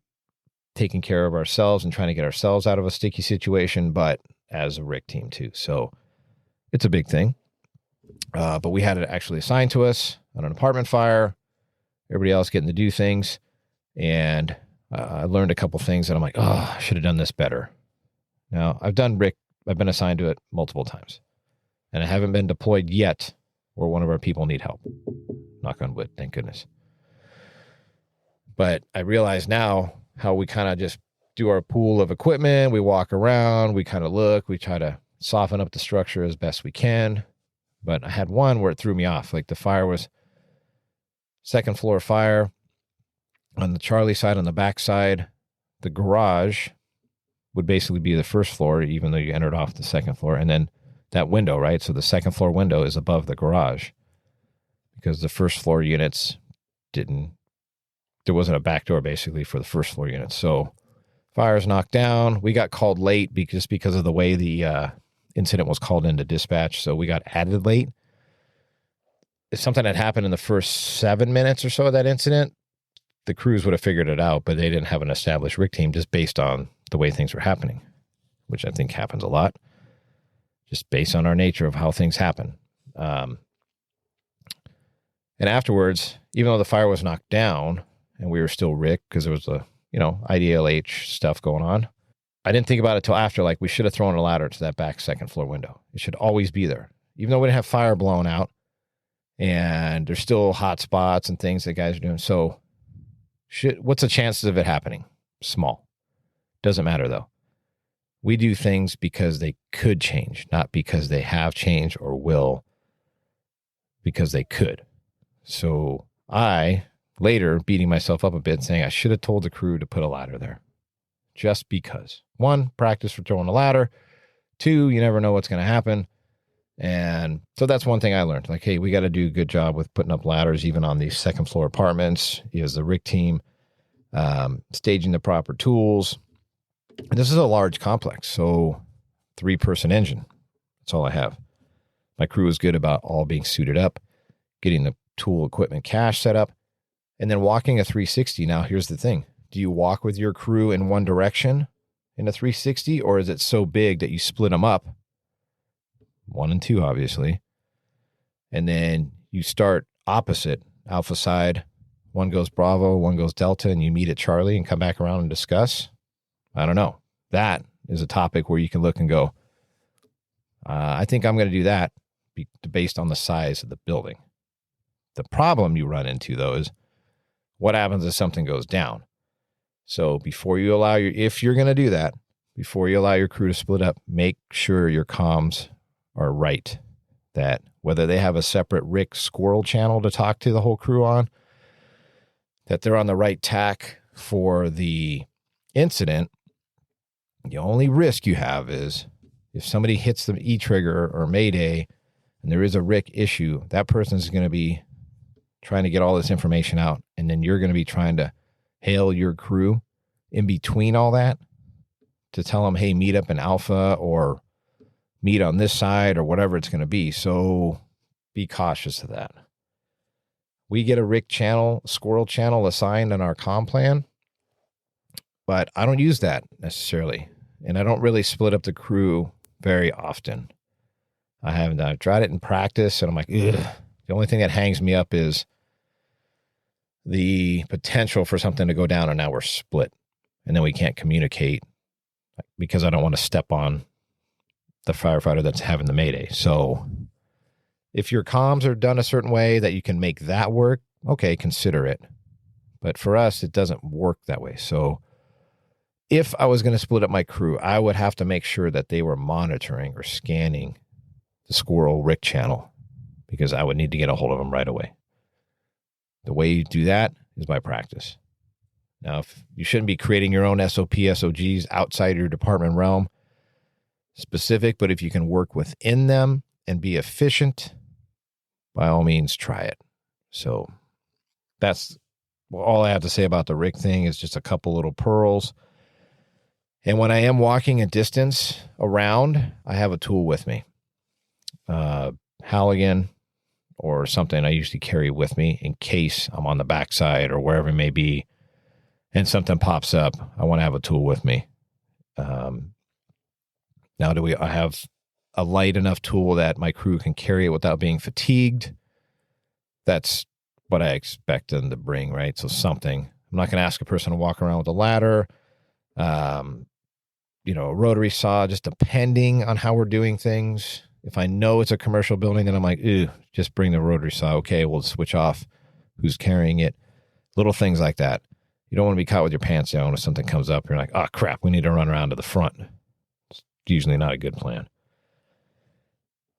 taking care of ourselves and trying to get ourselves out of a sticky situation, but as a Rick team too. So it's a big thing. But we had it actually assigned to us on an apartment fire, everybody else getting to do things. And I learned a couple things that I'm like, I should have done this better. Now, I've been assigned to it multiple times. And I haven't been deployed yet where one of our people need help. Knock on wood, thank goodness. But I realize now how we kind of just do our pool of equipment. We walk around, we kind of look, we try to soften up the structure as best we can. But I had one where it threw me off. Like the fire was second floor fire on the Charlie side, on the back side. The garage would basically be the first floor, even though you entered off the second floor. And then that window, right? So the second floor window is above the garage because the first floor units there wasn't a back door basically for the first floor units. So fire's knocked down. We got called late because of the way the incident was called into dispatch. So we got added late. If something had happened in the first 7 minutes or so of that incident, the crews would have figured it out, but they didn't have an established RIC team just based on the way things were happening, which I think happens a lot, just based on our nature of how things happen. And afterwards, even though the fire was knocked down and we were still RIC because there was a, IDLH stuff going on, I didn't think about it till after, like we should have thrown a ladder to that back second floor window. It should always be there. Even though we didn't have fire blown out and there's still hot spots and things that guys are doing. So what's the chances of it happening? Small. Doesn't matter though. We do things because they could change, not because they have changed or will, because they could. So I later beating myself up a bit saying I should have told the crew to put a ladder there just because. One, practice for throwing a ladder. 2, you never know what's going to happen. And so that's one thing I learned. Like, hey, we got to do a good job with putting up ladders, even on these second floor apartments. As the RIC team, staging the proper tools. And this is a large complex, so 3-person engine. That's all I have. My crew is good about all being suited up, getting the tool equipment cache set up, and then walking a 360. Now, here's the thing. Do you walk with your crew in one direction in a 360, or is it so big that you split them up? 1 and 2, obviously. And then you start opposite, alpha side. One goes Bravo, one goes Delta, and you meet at Charlie and come back around and discuss. I don't know. That is a topic where you can look and go, I think I'm going to do that based on the size of the building. The problem you run into, though, is what happens if something goes down? So before you allow if you're going to do that, before you allow your crew to split up, make sure your comms are right. That whether they have a separate RIC squirrel channel to talk to the whole crew on, that they're on the right tack for the incident. The only risk you have is if somebody hits the E-trigger or Mayday and there is a RIC issue, that person is going to be trying to get all this information out, and then you're going to be trying to hail your crew in between all that to tell them, hey, meet up in Alpha or meet on this side or whatever it's going to be. So be cautious of that. We get a RIC channel, squirrel channel assigned in our comm plan, but I don't use that necessarily. And I don't really split up the crew very often. I've tried it in practice and I'm like, ugh. The only thing that hangs me up is the potential for something to go down and now we're split and then we can't communicate because I don't want to step on the firefighter that's having the Mayday. So if your comms are done a certain way that you can make that work, okay, consider it. But for us, it doesn't work that way. So if I was going to split up my crew, I would have to make sure that they were monitoring or scanning the squirrel RIC channel because I would need to get a hold of them right away. The way you do that is by practice. Now, if you shouldn't be creating your own SOP, SOGs outside your department realm specific, but if you can work within them and be efficient, by all means, try it. So that's all I have to say about the RIC thing is just a couple little pearls. And when I am walking a distance around, I have a tool with me. Halligan or something I usually carry with me in case I'm on the backside or wherever it may be and something pops up. I want to have a tool with me. Now, I have a light enough tool that my crew can carry it without being fatigued? That's what I expect them to bring, right? So something. I'm not going to ask a person to walk around with a ladder, a rotary saw, just depending on how we're doing things. If I know it's a commercial building, then I'm like, just bring the rotary saw. Okay, we'll switch off who's carrying it. Little things like that. You don't want to be caught with your pants down if something comes up. You're like, oh, crap, we need to run around to the front. It's usually not a good plan.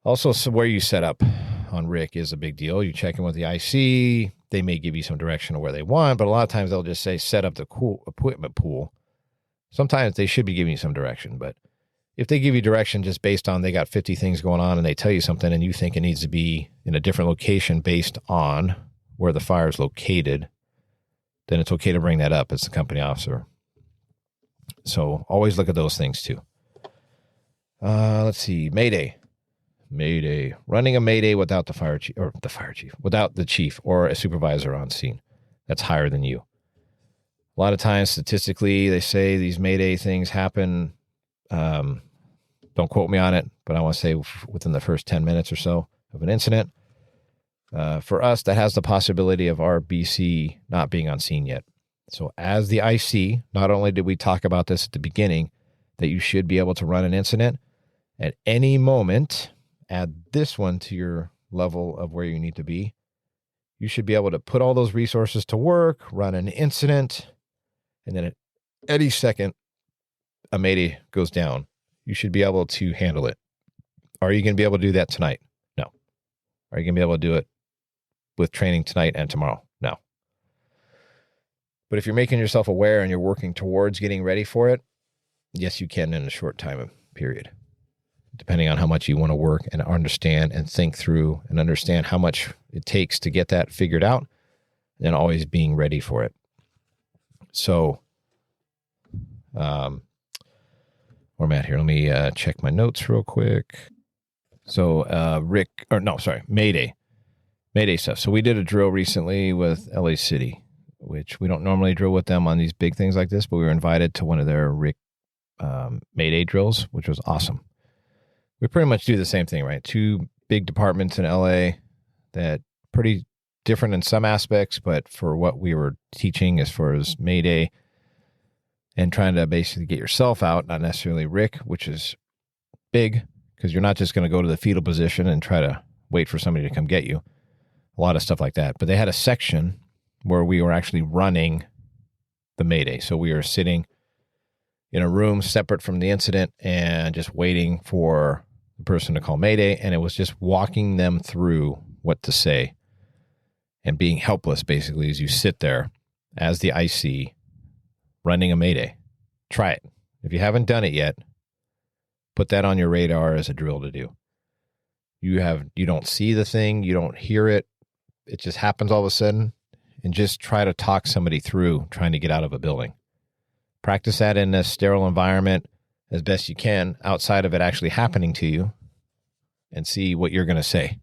Also, so where you set up on RIC is a big deal. You check in with the IC. They may give you some direction of where they want, but a lot of times they'll just say set up the equipment pool. Sometimes they should be giving you some direction, but if they give you direction just based on they got 50 things going on and they tell you something and you think it needs to be in a different location based on where the fire is located, then it's okay to bring that up as the company officer. So always look at those things too. Let's see. Mayday. Running a Mayday without without the chief or a supervisor on scene. That's higher than you. A lot of times, statistically, they say these Mayday things happen. Don't quote me on it, but I want to say within the first 10 minutes or so of an incident. For us, that has the possibility of our BC not being on scene yet. So as the IC, not only did we talk about this at the beginning, that you should be able to run an incident at any moment, add this one to your level of where you need to be. You should be able to put all those resources to work, run an incident, and then at any second, a Mayday goes down. You should be able to handle it. Are you going to be able to do that tonight? No. Are you going to be able to do it with training tonight and tomorrow? No. But if you're making yourself aware and you're working towards getting ready for it, yes, you can in a short time period. depending on how much you want to work and understand and think through and understand how much it takes to get that figured out, and always being ready for it. So, where I'm at here, let me check my notes real quick. So, Mayday stuff. So we did a drill recently with LA City, which we don't normally drill with them on these big things like this, but we were invited to one of their RIT Mayday drills, which was awesome. We pretty much do the same thing, right? Two big departments in LA that pretty different in some aspects, but for what we were teaching as far as Mayday and trying to basically get yourself out, not necessarily RIC, which is big because you're not just going to go to the fetal position and try to wait for somebody to come get you. A lot of stuff like that. But they had a section where we were actually running the Mayday. So we were sitting in a room separate from the incident and just waiting for the person to call Mayday. And it was just walking them through what to say and being helpless, basically, as you sit there as the IC running a Mayday. Try it. If you haven't done it yet, put that on your radar as a drill to do. You don't see the thing, you don't hear it. It just happens all of a sudden. And just try to talk somebody through trying to get out of a building. Practice that in a sterile environment as best you can outside of it actually happening to you, and see what you're going to say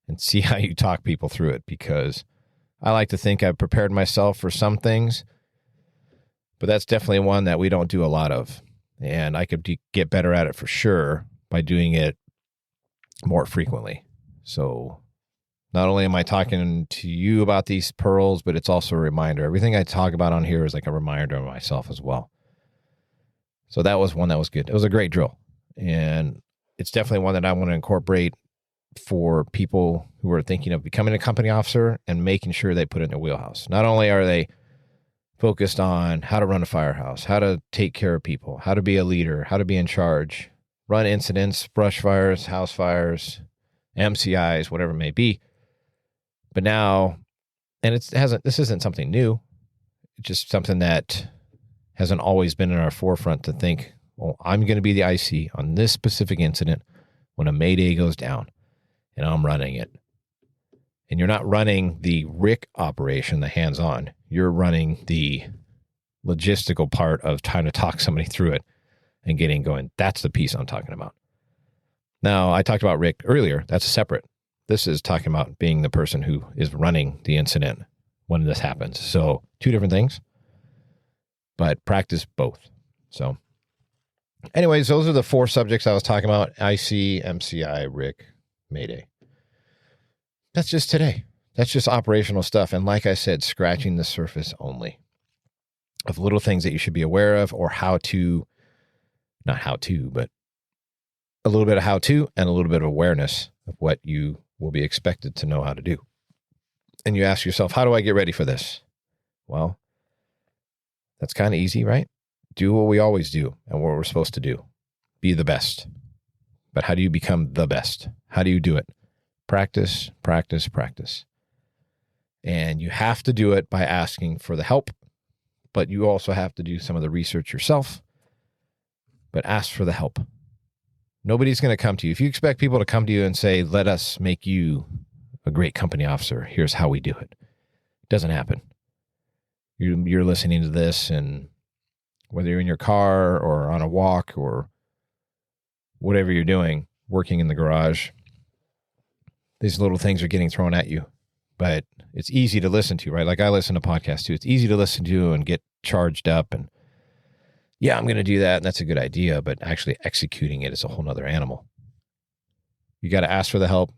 and see how you talk people through it, because I like to think I've prepared myself for some things, but that's definitely one that we don't do a lot of. And I could get better at it for sure by doing it more frequently. So not only am I talking to you about these pearls, but it's also a reminder. Everything I talk about on here is like a reminder of myself as well. So that was one that was good. It was a great drill. And it's definitely one that I want to incorporate for people who are thinking of becoming a company officer and making sure they put it in their wheelhouse. Not only are they focused on how to run a firehouse, how to take care of people, how to be a leader, how to be in charge, run incidents, brush fires, house fires, MCIs, whatever it may be. But now, and this isn't something new. It's just something that hasn't always been in our forefront to think, well, I'm going to be the IC on this specific incident when a Mayday goes down, and I'm running it. And you're not running the RIC operation, the hands-on. You're running the logistical part of trying to talk somebody through it and getting going. That's the piece I'm talking about. Now, I talked about RIC earlier. That's separate. This is talking about being the person who is running the incident when this happens. So, two different things, but practice both. So, anyways, those are the 4 subjects I was talking about: IC, MCI, RIC, Mayday. That's just today. That's just operational stuff. And like I said, scratching the surface only of little things that you should be aware of, or not how to, but a little bit of how to and a little bit of awareness of what you will be expected to know how to do. And you ask yourself, how do I get ready for this? Well, that's kind of easy, right? Do what we always do and what we're supposed to do. Be the best. But how do you become the best? How do you do it? Practice, practice, practice. And you have to do it by asking for the help, but you also have to do some of the research yourself. But ask for the help. Nobody's going to come to you. If you expect people to come to you and say, let us make you a great company officer, here's how we do it. It doesn't happen. You're listening to this, and whether you're in your car or on a walk or whatever you're doing, working in the garage, these little things are getting thrown at you. But it's easy to listen to, right? Like I listen to podcasts too. It's easy to listen to and get charged up and, yeah, I'm going to do that, and that's a good idea, but actually executing it is a whole nother animal. You got to ask for the help,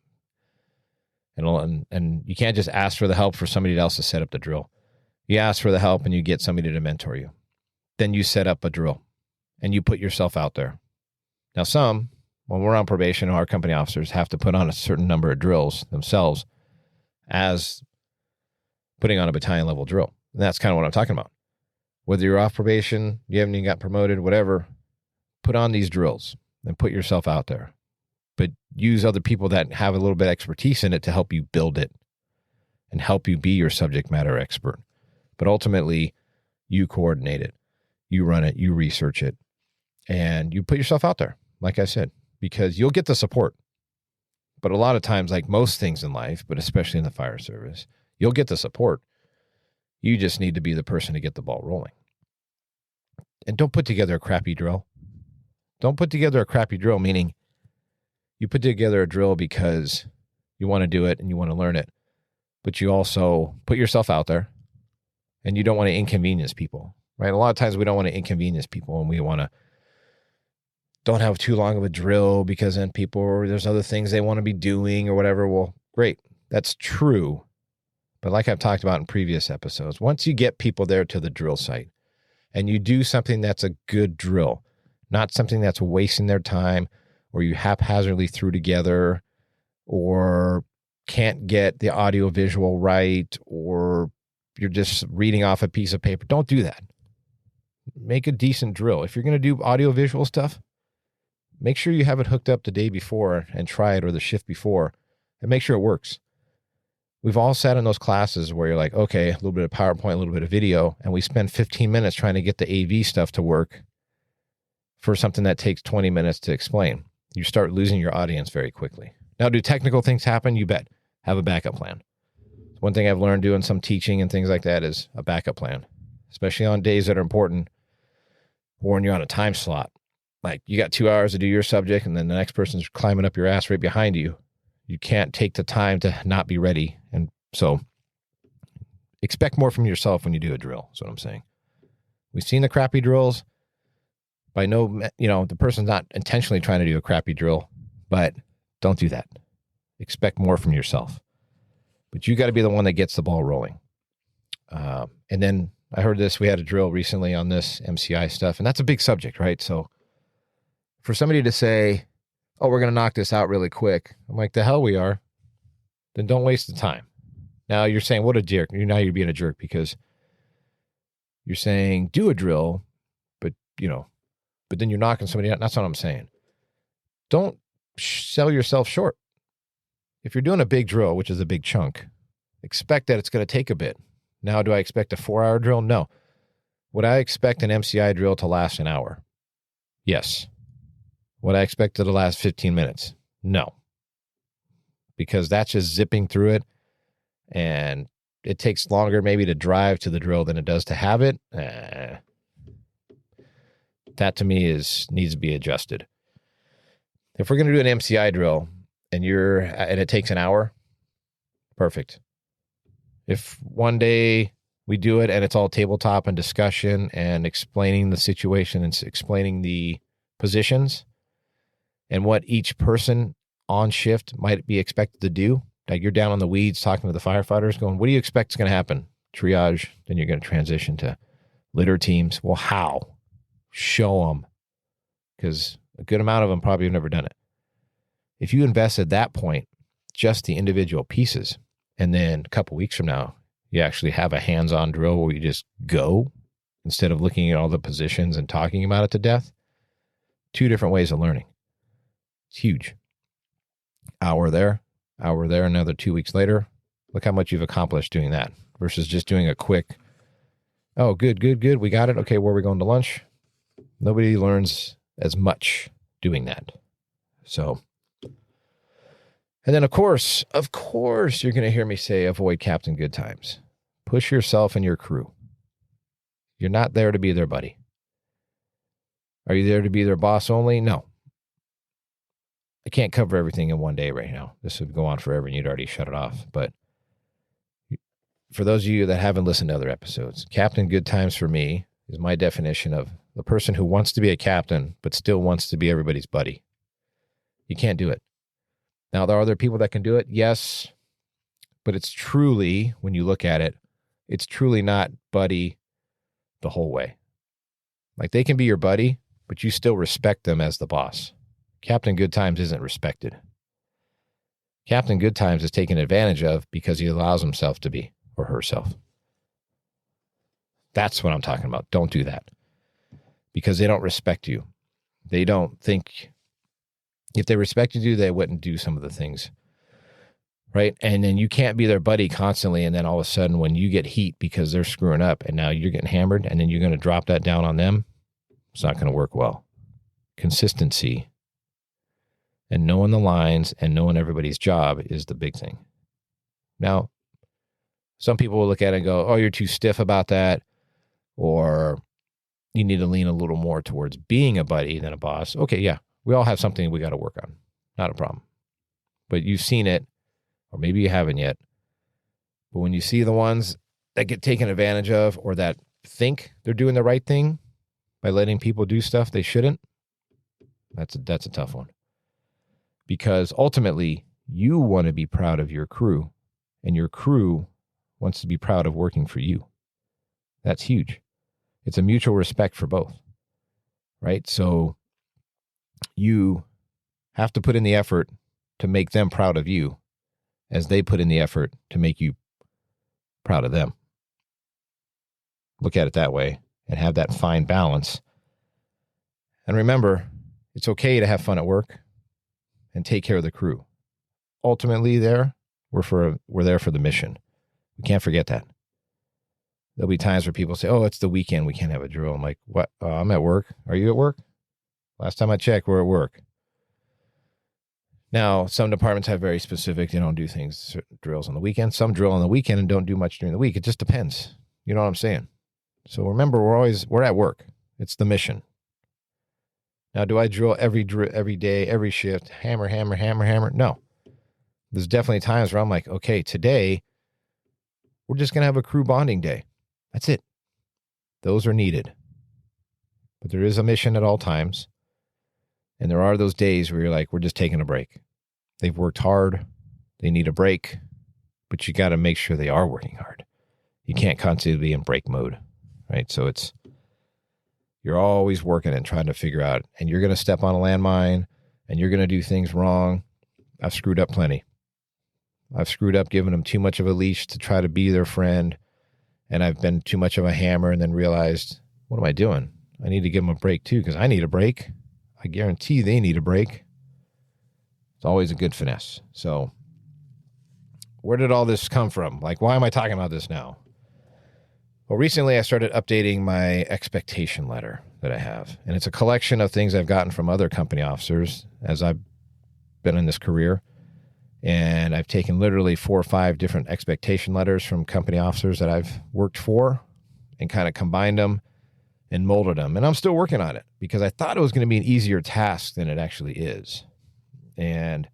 and you can't just ask for the help for somebody else to set up the drill. You ask for the help, and you get somebody to mentor you. Then you set up a drill, and you put yourself out there. Now, when we're on probation, our company officers have to put on a certain number of drills themselves as putting on a battalion level drill. And that's kind of what I'm talking about. Whether you're off probation, you haven't even got promoted, whatever, put on these drills and put yourself out there. But use other people that have a little bit of expertise in it to help you build it and help you be your subject matter expert. But ultimately, you coordinate it, you run it, you research it, and you put yourself out there. Like I said, because you'll get the support. But a lot of times, like most things in life, but especially in the fire service, you'll get the support. You just need to be the person to get the ball rolling. And don't put together a crappy drill. Don't put together a crappy drill, meaning you put together a drill because you want to do it and you want to learn it, but you also put yourself out there and you don't want to inconvenience people, right? A lot of times we don't want to inconvenience people and we don't have too long of a drill because then there's other things they want to be doing or whatever. Well, great. That's true. But like I've talked about in previous episodes, once you get people there to the drill site and you do something that's a good drill, not something that's wasting their time or you haphazardly threw together or can't get the audio visual right or you're just reading off a piece of paper, don't do that. Make a decent drill. If you're going to do audio visual stuff, make sure you have it hooked up the day before and try it or the shift before and make sure it works. We've all sat in those classes where you're like, okay, a little bit of PowerPoint, a little bit of video, and we spend 15 minutes trying to get the AV stuff to work for something that takes 20 minutes to explain. You start losing your audience very quickly. Now, do technical things happen? You bet. Have a backup plan. One thing I've learned doing some teaching and things like that is a backup plan, especially on days that are important or when you're on a time slot. Like you got 2 hours to do your subject and then the next person's climbing up your ass right behind you. You can't take the time to not be ready. And so expect more from yourself when you do a drill. That's what I'm saying. We've seen the crappy drills. The person's not intentionally trying to do a crappy drill, but don't do that. Expect more from yourself. But you got to be the one that gets the ball rolling. And then I heard this. We had a drill recently on this MCI stuff, and that's a big subject, right? So for somebody to say, oh, we're going to knock this out really quick. I'm like, the hell we are. Then don't waste the time. Now you're saying, what a jerk. Now you're being a jerk because you're saying do a drill, but then you're knocking somebody out. That's what I'm saying. Don't sell yourself short. If you're doing a big drill, which is a big chunk, expect that it's going to take a bit. Now, do I expect a 4-hour drill? No. Would I expect an MCI drill to last an hour? Yes. Would I expect it to last 15 minutes? No. Because that's just zipping through it, and it takes longer maybe to drive to the drill than it does to have it. That to me needs to be adjusted. If we're going to do an MCI drill and it takes an hour, perfect. If one day we do it and it's all tabletop and discussion and explaining the situation and explaining the positions and what each person on shift might be expected to do, like you're down on the weeds talking to the firefighters going, what do you expect is going to happen? Triage, then you're going to transition to litter teams. Well, how? Show them, because a good amount of them probably have never done it. If you invest at that point, just the individual pieces, and then a couple weeks from now, you actually have a hands-on drill where you just go instead of looking at all the positions and talking about it to death. 2 different ways of learning. It's huge. Hour there, another 2 weeks later. Look how much you've accomplished doing that versus just doing a quick, oh, good. We got it. Okay, where are we going to lunch? Nobody learns as much doing that. So, and then of course, you're going to hear me say, avoid Captain Good Times. Push yourself and your crew. You're not there to be their buddy. Are you there to be their boss only? No. I can't cover everything in one day right now. This would go on forever and you'd already shut it off. But for those of you that haven't listened to other episodes, Captain Good Times for me is my definition of the person who wants to be a captain, but still wants to be everybody's buddy. You can't do it. Now, there are other people that can do it, yes, but it's truly, when you look at it, it's truly not buddy the whole way. Like they can be your buddy, but you still respect them as the boss. Captain Good Times isn't respected. Captain Good Times is taken advantage of because he allows himself to be, or herself. That's what I'm talking about. Don't do that. Because they don't respect you. They don't think, if they respected you, they wouldn't do some of the things. Right? And then you can't be their buddy constantly, and then all of a sudden when you get heat because they're screwing up and now you're getting hammered and then you're going to drop that down on them, it's not going to work well. Consistency And knowing the lines and knowing everybody's job is the big thing. Now, some people will look at it and go, oh, you're too stiff about that, or you need to lean a little more towards being a buddy than a boss. Okay, yeah, we all have something we got to work on. Not a problem. But you've seen it, or maybe you haven't yet. But when you see the ones that get taken advantage of or that think they're doing the right thing by letting people do stuff they shouldn't, that's a tough one. Because ultimately, you want to be proud of your crew, and your crew wants to be proud of working for you. That's huge. It's a mutual respect for both, right? So you have to put in the effort to make them proud of you as they put in the effort to make you proud of them. Look at it that way and have that fine balance. And remember, it's okay to have fun at work and take care of the crew. Ultimately, we're there for the mission. We can't forget that. There'll be times where people say, oh, it's the weekend, we can't have a drill. I'm like, what? I'm at work. Are you at work? Last time I checked, we're at work. Now, some departments have very specific, they don't do certain drills on the weekend. Some drill on the weekend and don't do much during the week. It just depends. You know what I'm saying? So remember, we're at work. It's the mission. Now, do I drill every day, every shift, hammer? No. There's definitely times where I'm like, okay, today we're just going to have a crew bonding day. That's it. Those are needed. But there is a mission at all times. And there are those days where you're like, we're just taking a break. They've worked hard. They need a break. But you got to make sure they are working hard. You can't constantly be in break mode, right? So you're always working and trying to figure out, and you're going to step on a landmine and you're going to do things wrong. I've screwed up plenty. I've screwed up giving them too much of a leash to try to be their friend. And I've been too much of a hammer and then realized, what am I doing? I need to give them a break too, because I need a break. I guarantee they need a break. It's always a good finesse. So where did all this come from? Like, why am I talking about this now? Well, recently I started updating my expectation letter that I have. And it's a collection of things I've gotten from other company officers as I've been in this career. And I've taken literally 4 or 5 different expectation letters from company officers that I've worked for and kind of combined them and molded them. And I'm still working on it because I thought it was going to be an easier task than it actually is. And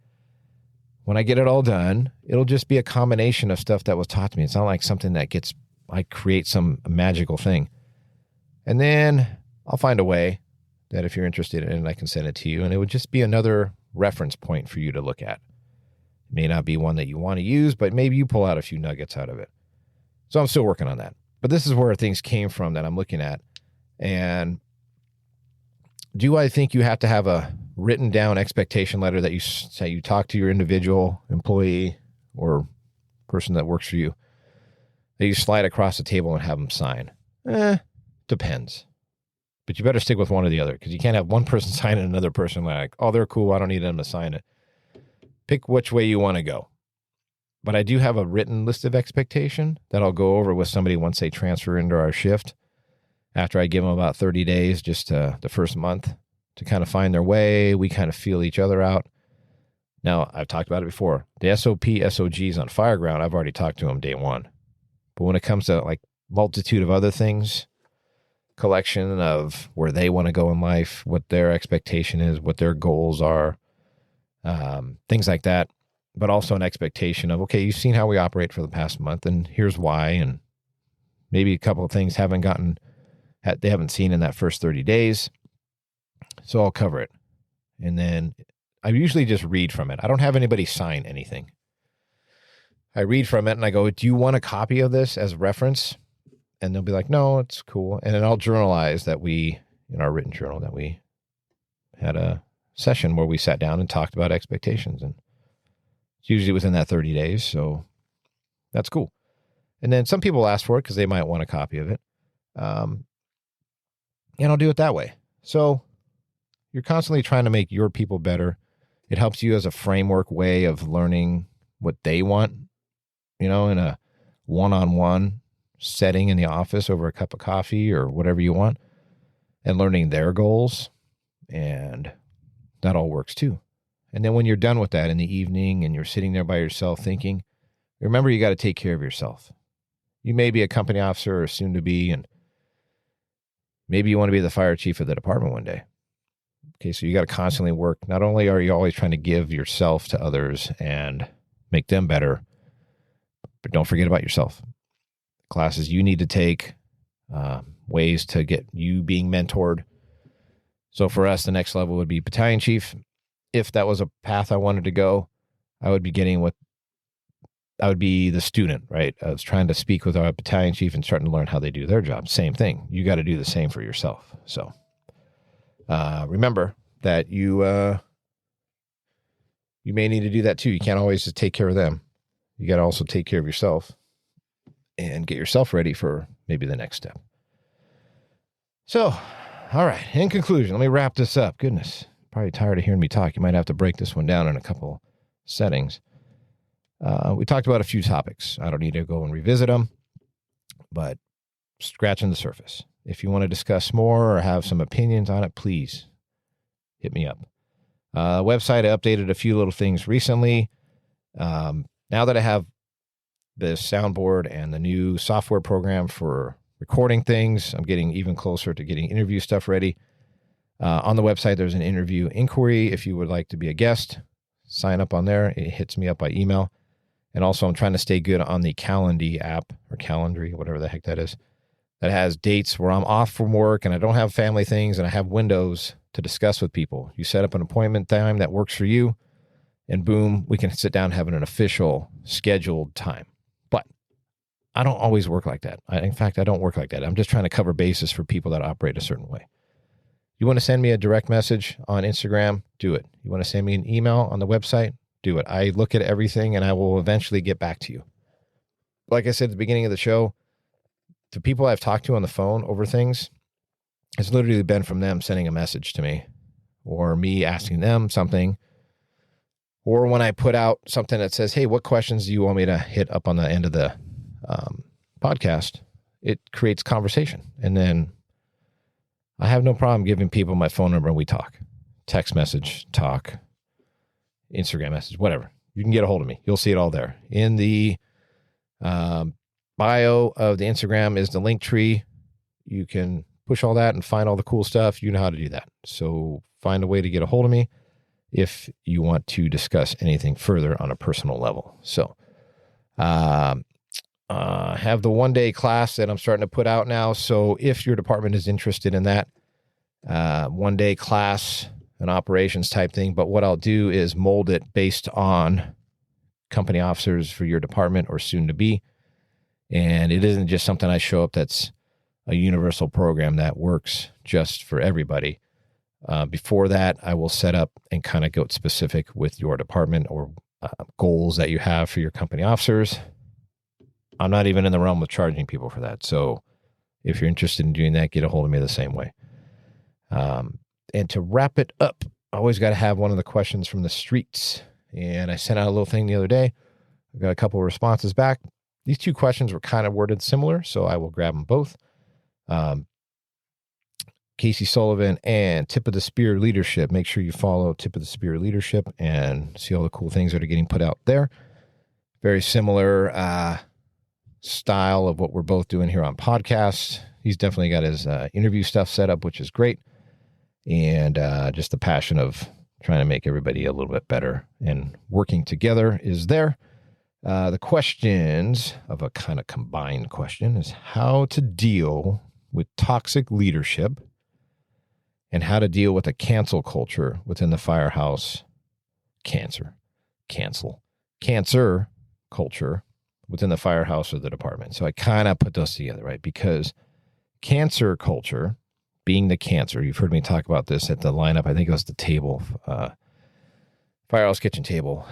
when I get it all done, it'll just be a combination of stuff that was taught to me. It's not like something that I create some magical thing. And then I'll find a way that if you're interested in it, I can send it to you. And it would just be another reference point for you to look at. It may not be one that you want to use, but maybe you pull out a few nuggets out of it. So I'm still working on that. But this is where things came from that I'm looking at. And do I think you have to have a written down expectation letter that you say you talk to your individual employee or person that works for you, that you slide across the table and have them sign? Depends. But you better stick with one or the other, because you can't have one person sign and another person like, oh, they're cool, I don't need them to sign it. Pick which way you want to go. But I do have a written list of expectation that I'll go over with somebody once they transfer into our shift. After I give them about 30 days, just the first month, to kind of find their way. We kind of feel each other out. Now, I've talked about it before. The SOP, SOGs on Fireground, I've already talked to them day one. But when it comes to like multitude of other things, collection of where they want to go in life, what their expectation is, what their goals are, things like that. But also an expectation of, okay, you've seen how we operate for the past month, and here's why. And maybe a couple of things they haven't seen in that first 30 days. So I'll cover it. And then I usually just read from it. I don't have anybody sign anything. I read from it and I go, do you want a copy of this as reference? And they'll be like, no, it's cool. And then I'll journalize that in our written journal, that we had a session where we sat down and talked about expectations. And it's usually within that 30 days. So that's cool. And then some people ask for it because they might want a copy of it. And I'll do it that way. So you're constantly trying to make your people better. It helps you as a framework way of learning what they want, in a one-on-one setting in the office over a cup of coffee or whatever you want, and learning their goals. And that all works too. And then when you're done with that in the evening and you're sitting there by yourself thinking, remember you got to take care of yourself. You may be a company officer or soon to be, and maybe you want to be the fire chief of the department one day. Okay, so you got to constantly work. Not only are you always trying to give yourself to others and make them better, but don't forget about yourself. Classes you need to take, ways to get you being mentored. So for us, the next level would be battalion chief. If that was a path I wanted to go, I would be the student, right? I was trying to speak with our battalion chief and starting to learn how they do their job. Same thing. You got to do the same for yourself. So remember that you may need to do that too. You can't always just take care of them. You got to also take care of yourself and get yourself ready for maybe the next step. So, all right. In conclusion, let me wrap this up. Goodness, probably tired of hearing me talk. You might have to break this one down in a couple settings. We talked about a few topics. I don't need to go and revisit them, but scratching the surface. If you want to discuss more or have some opinions on it, please hit me up. Website, I updated a few little things recently. Now that I have the soundboard and the new software program for recording things, I'm getting even closer to getting interview stuff ready. On the website, there's an interview inquiry. If you would like to be a guest, sign up on there. It hits me up by email. And also, I'm trying to stay good on the Calendly app, or Calendly, whatever the heck that is, that has dates where I'm off from work and I don't have family things and I have windows to discuss with people. You set up an appointment time that works for you, and boom, we can sit down and have an official scheduled time. But I don't always work like that. In fact, I don't work like that. I'm just trying to cover bases for people that operate a certain way. You want to send me a direct message on Instagram? Do it. You want to send me an email on the website? Do it. I look at everything and I will eventually get back to you. Like I said at the beginning of the show, the people I've talked to on the phone over things, it's literally been from them sending a message to me or me asking them something. Or when I put out something that says, hey, what questions do you want me to hit up on the end of the podcast? It creates conversation. And then I have no problem giving people my phone number and we talk. Text message, talk, Instagram message, whatever. You can get a hold of me. You'll see it all there. In the bio of the Instagram is the link tree. You can push all that and find all the cool stuff. You know how to do that. So find a way to get a hold of me if you want to discuss anything further on a personal level. So have the one-day class that I'm starting to put out now. So if your department is interested in that one-day class, an operations type thing, but what I'll do is mold it based on company officers for your department or soon to be. And it isn't just something I show up that's a universal program that works just for everybody. Before that, I will set up and kind of go specific with your department or goals that you have for your company officers. I'm not even in the realm of charging people for that. So if you're interested in doing that, get a hold of me the same way. And to wrap it up, I always got to have one of the questions from the streets. And I sent out a little thing the other day. I got a couple of responses back. These two questions were kind of worded similar, so I will grab them both. Casey Sullivan and Tip of the Spear Leadership. Make sure you follow Tip of the Spear Leadership and see all the cool things that are getting put out there. Very similar style of what we're both doing here on podcasts. He's definitely got his interview stuff set up, which is great. And just the passion of trying to make everybody a little bit better and working together is there. The questions of a kind of combined question is how to deal with toxic leadership and how to deal with a cancel culture within the firehouse. Cancer culture within the firehouse or the department. So I kind of put those together, right? Because cancer culture, being the cancer, you've heard me talk about this at the lineup. I think it was the table, firehouse kitchen table.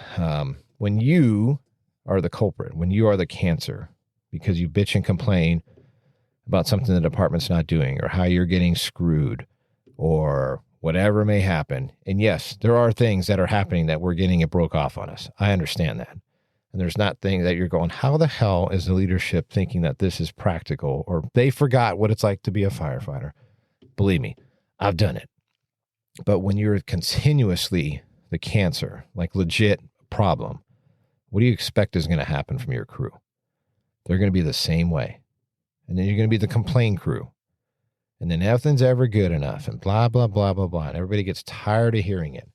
When you are the culprit, when you are the cancer, because you bitch and complain about something the department's not doing or how you're getting screwed or whatever may happen. And yes, there are things that are happening that we're getting it broke off on us. I understand that. And there's not things that you're going, how the hell is the leadership thinking that this is practical or they forgot what it's like to be a firefighter? Believe me, I've done it. But when you're continuously the cancer, like legit problem, what do you expect is going to happen from your crew? They're going to be the same way. And then you're going to be the complaint crew. And then nothing's ever good enough and blah, blah, blah, blah, blah. And everybody gets tired of hearing it.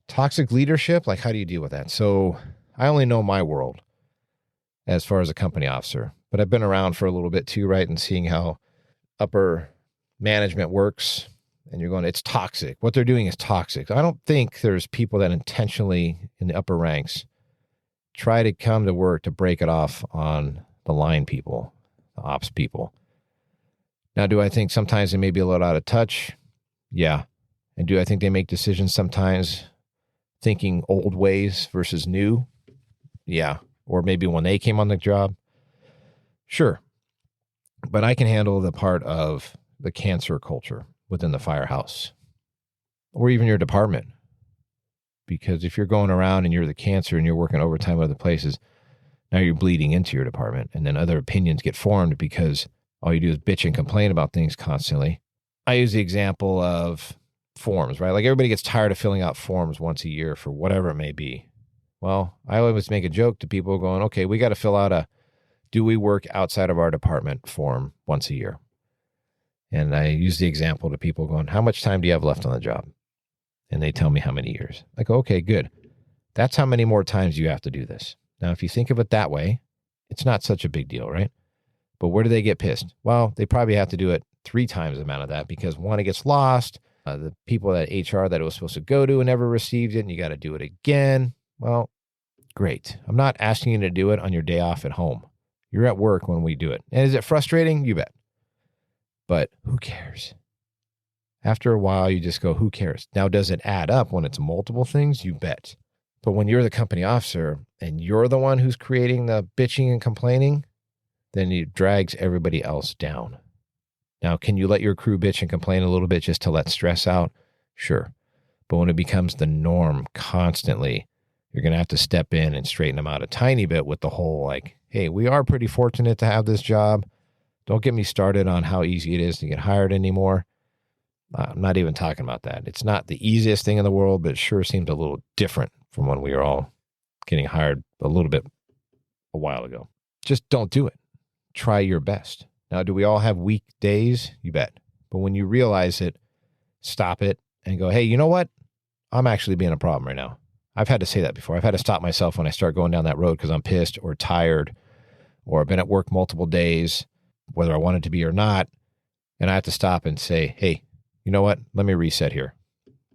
Toxic leadership, like how do you deal with that? So I only know my world as far as a company officer, but I've been around for a little bit too, right? And seeing how upper management works, and you're going, it's toxic. What they're doing is toxic. I don't think there's people that intentionally in the upper ranks try to come to work to break it off on the line people, the ops people. Now, do I think sometimes they may be a little out of touch? Yeah. And do I think they make decisions sometimes thinking old ways versus new? Yeah. Or maybe when they came on the job? Sure. But I can handle the part of the cancer culture within the firehouse or even your department. Because if you're going around and you're the cancer and you're working overtime at other places, now you're bleeding into your department, and then other opinions get formed because all you do is bitch and complain about things constantly. I use the example of forms, right? Like everybody gets tired of filling out forms once a year for whatever it may be. Well, I always make a joke to people going, okay, we got to fill out a do we work outside of our department form once a year. And I use the example to people going, how much time do you have left on the job? And they tell me how many years. I go, okay, good. That's how many more times you have to do this. Now, if you think of it that way, it's not such a big deal, right? But where do they get pissed? Well, they probably have to do it 3 times the amount of that because one, it gets lost. The people at HR that it was supposed to go to never received it, and you got to do it again. Well, great. I'm not asking you to do it on your day off at home. You're at work when we do it. And is it frustrating? You bet. But who cares? After a while, you just go, who cares? Now, does it add up when it's multiple things? You bet. But when you're the company officer and you're the one who's creating the bitching and complaining, then it drags everybody else down. Now, can you let your crew bitch and complain a little bit just to let stress out? Sure. But when it becomes the norm constantly, you're going to have to step in and straighten them out a tiny bit with the whole like, hey, we are pretty fortunate to have this job. Don't get me started on how easy it is to get hired anymore. I'm not even talking about that. It's not the easiest thing in the world, but it sure seems a little different from when we were all getting hired a little bit a while ago. Just don't do it. Try your best. Now, do we all have weak days? You bet. But when you realize it, stop it and go, hey, you know what? I'm actually being a problem right now. I've had to say that before. I've had to stop myself when I start going down that road because I'm pissed or tired or I've been at work multiple days, whether I wanted to be or not. And I have to stop and say, hey, you know what? Let me reset here.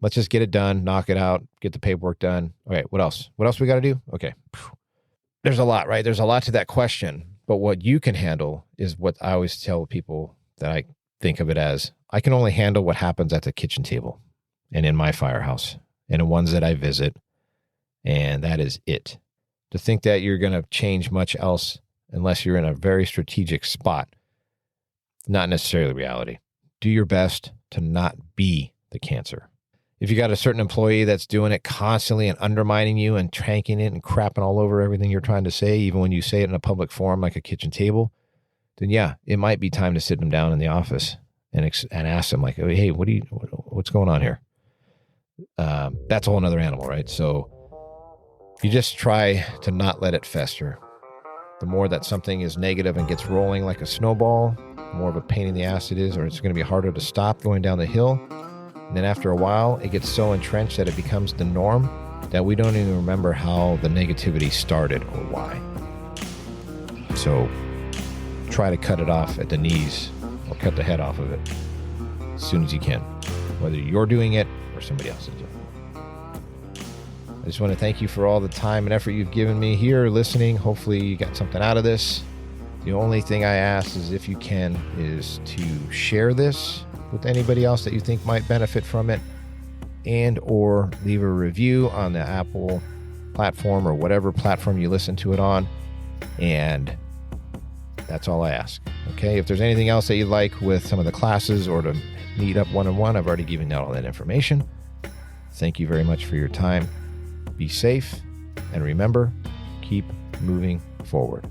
Let's just get it done, knock it out, get the paperwork done. Okay, what else? What else we got to do? Okay. There's a lot, right? There's a lot to that question. But what you can handle is what I always tell people that I think of it as, I can only handle what happens at the kitchen table and in my firehouse and the ones that I visit. And that is it. To think that you're going to change much else unless you're in a very strategic spot, not necessarily reality. Do your best to not be the cancer. If you got a certain employee that's doing it constantly and undermining you and tranking it and crapping all over everything you're trying to say, even when you say it in a public forum like a kitchen table, then yeah, it might be time to sit them down in the office and ask them like, hey, what's going on here? That's a whole nother animal, right? So you just try to not let it fester. The more that something is negative and gets rolling like a snowball, the more of a pain in the ass it is, or it's going to be harder to stop going down the hill. And then after a while, it gets so entrenched that it becomes the norm that we don't even remember how the negativity started or why. So try to cut it off at the knees or cut the head off of it as soon as you can, whether you're doing it or somebody else is doing it. I just want to thank you for all the time and effort you've given me here listening. Hopefully you got something out of this. The only thing I ask is, if you can, is to share this with anybody else that you think might benefit from it, and or leave a review on the Apple platform or whatever platform you listen to it on. And that's all I ask. Okay. If there's anything else that you'd like with some of the classes or to meet up one-on-one, I've already given out all that information. Thank you very much for your time. Be safe, and remember, keep moving forward.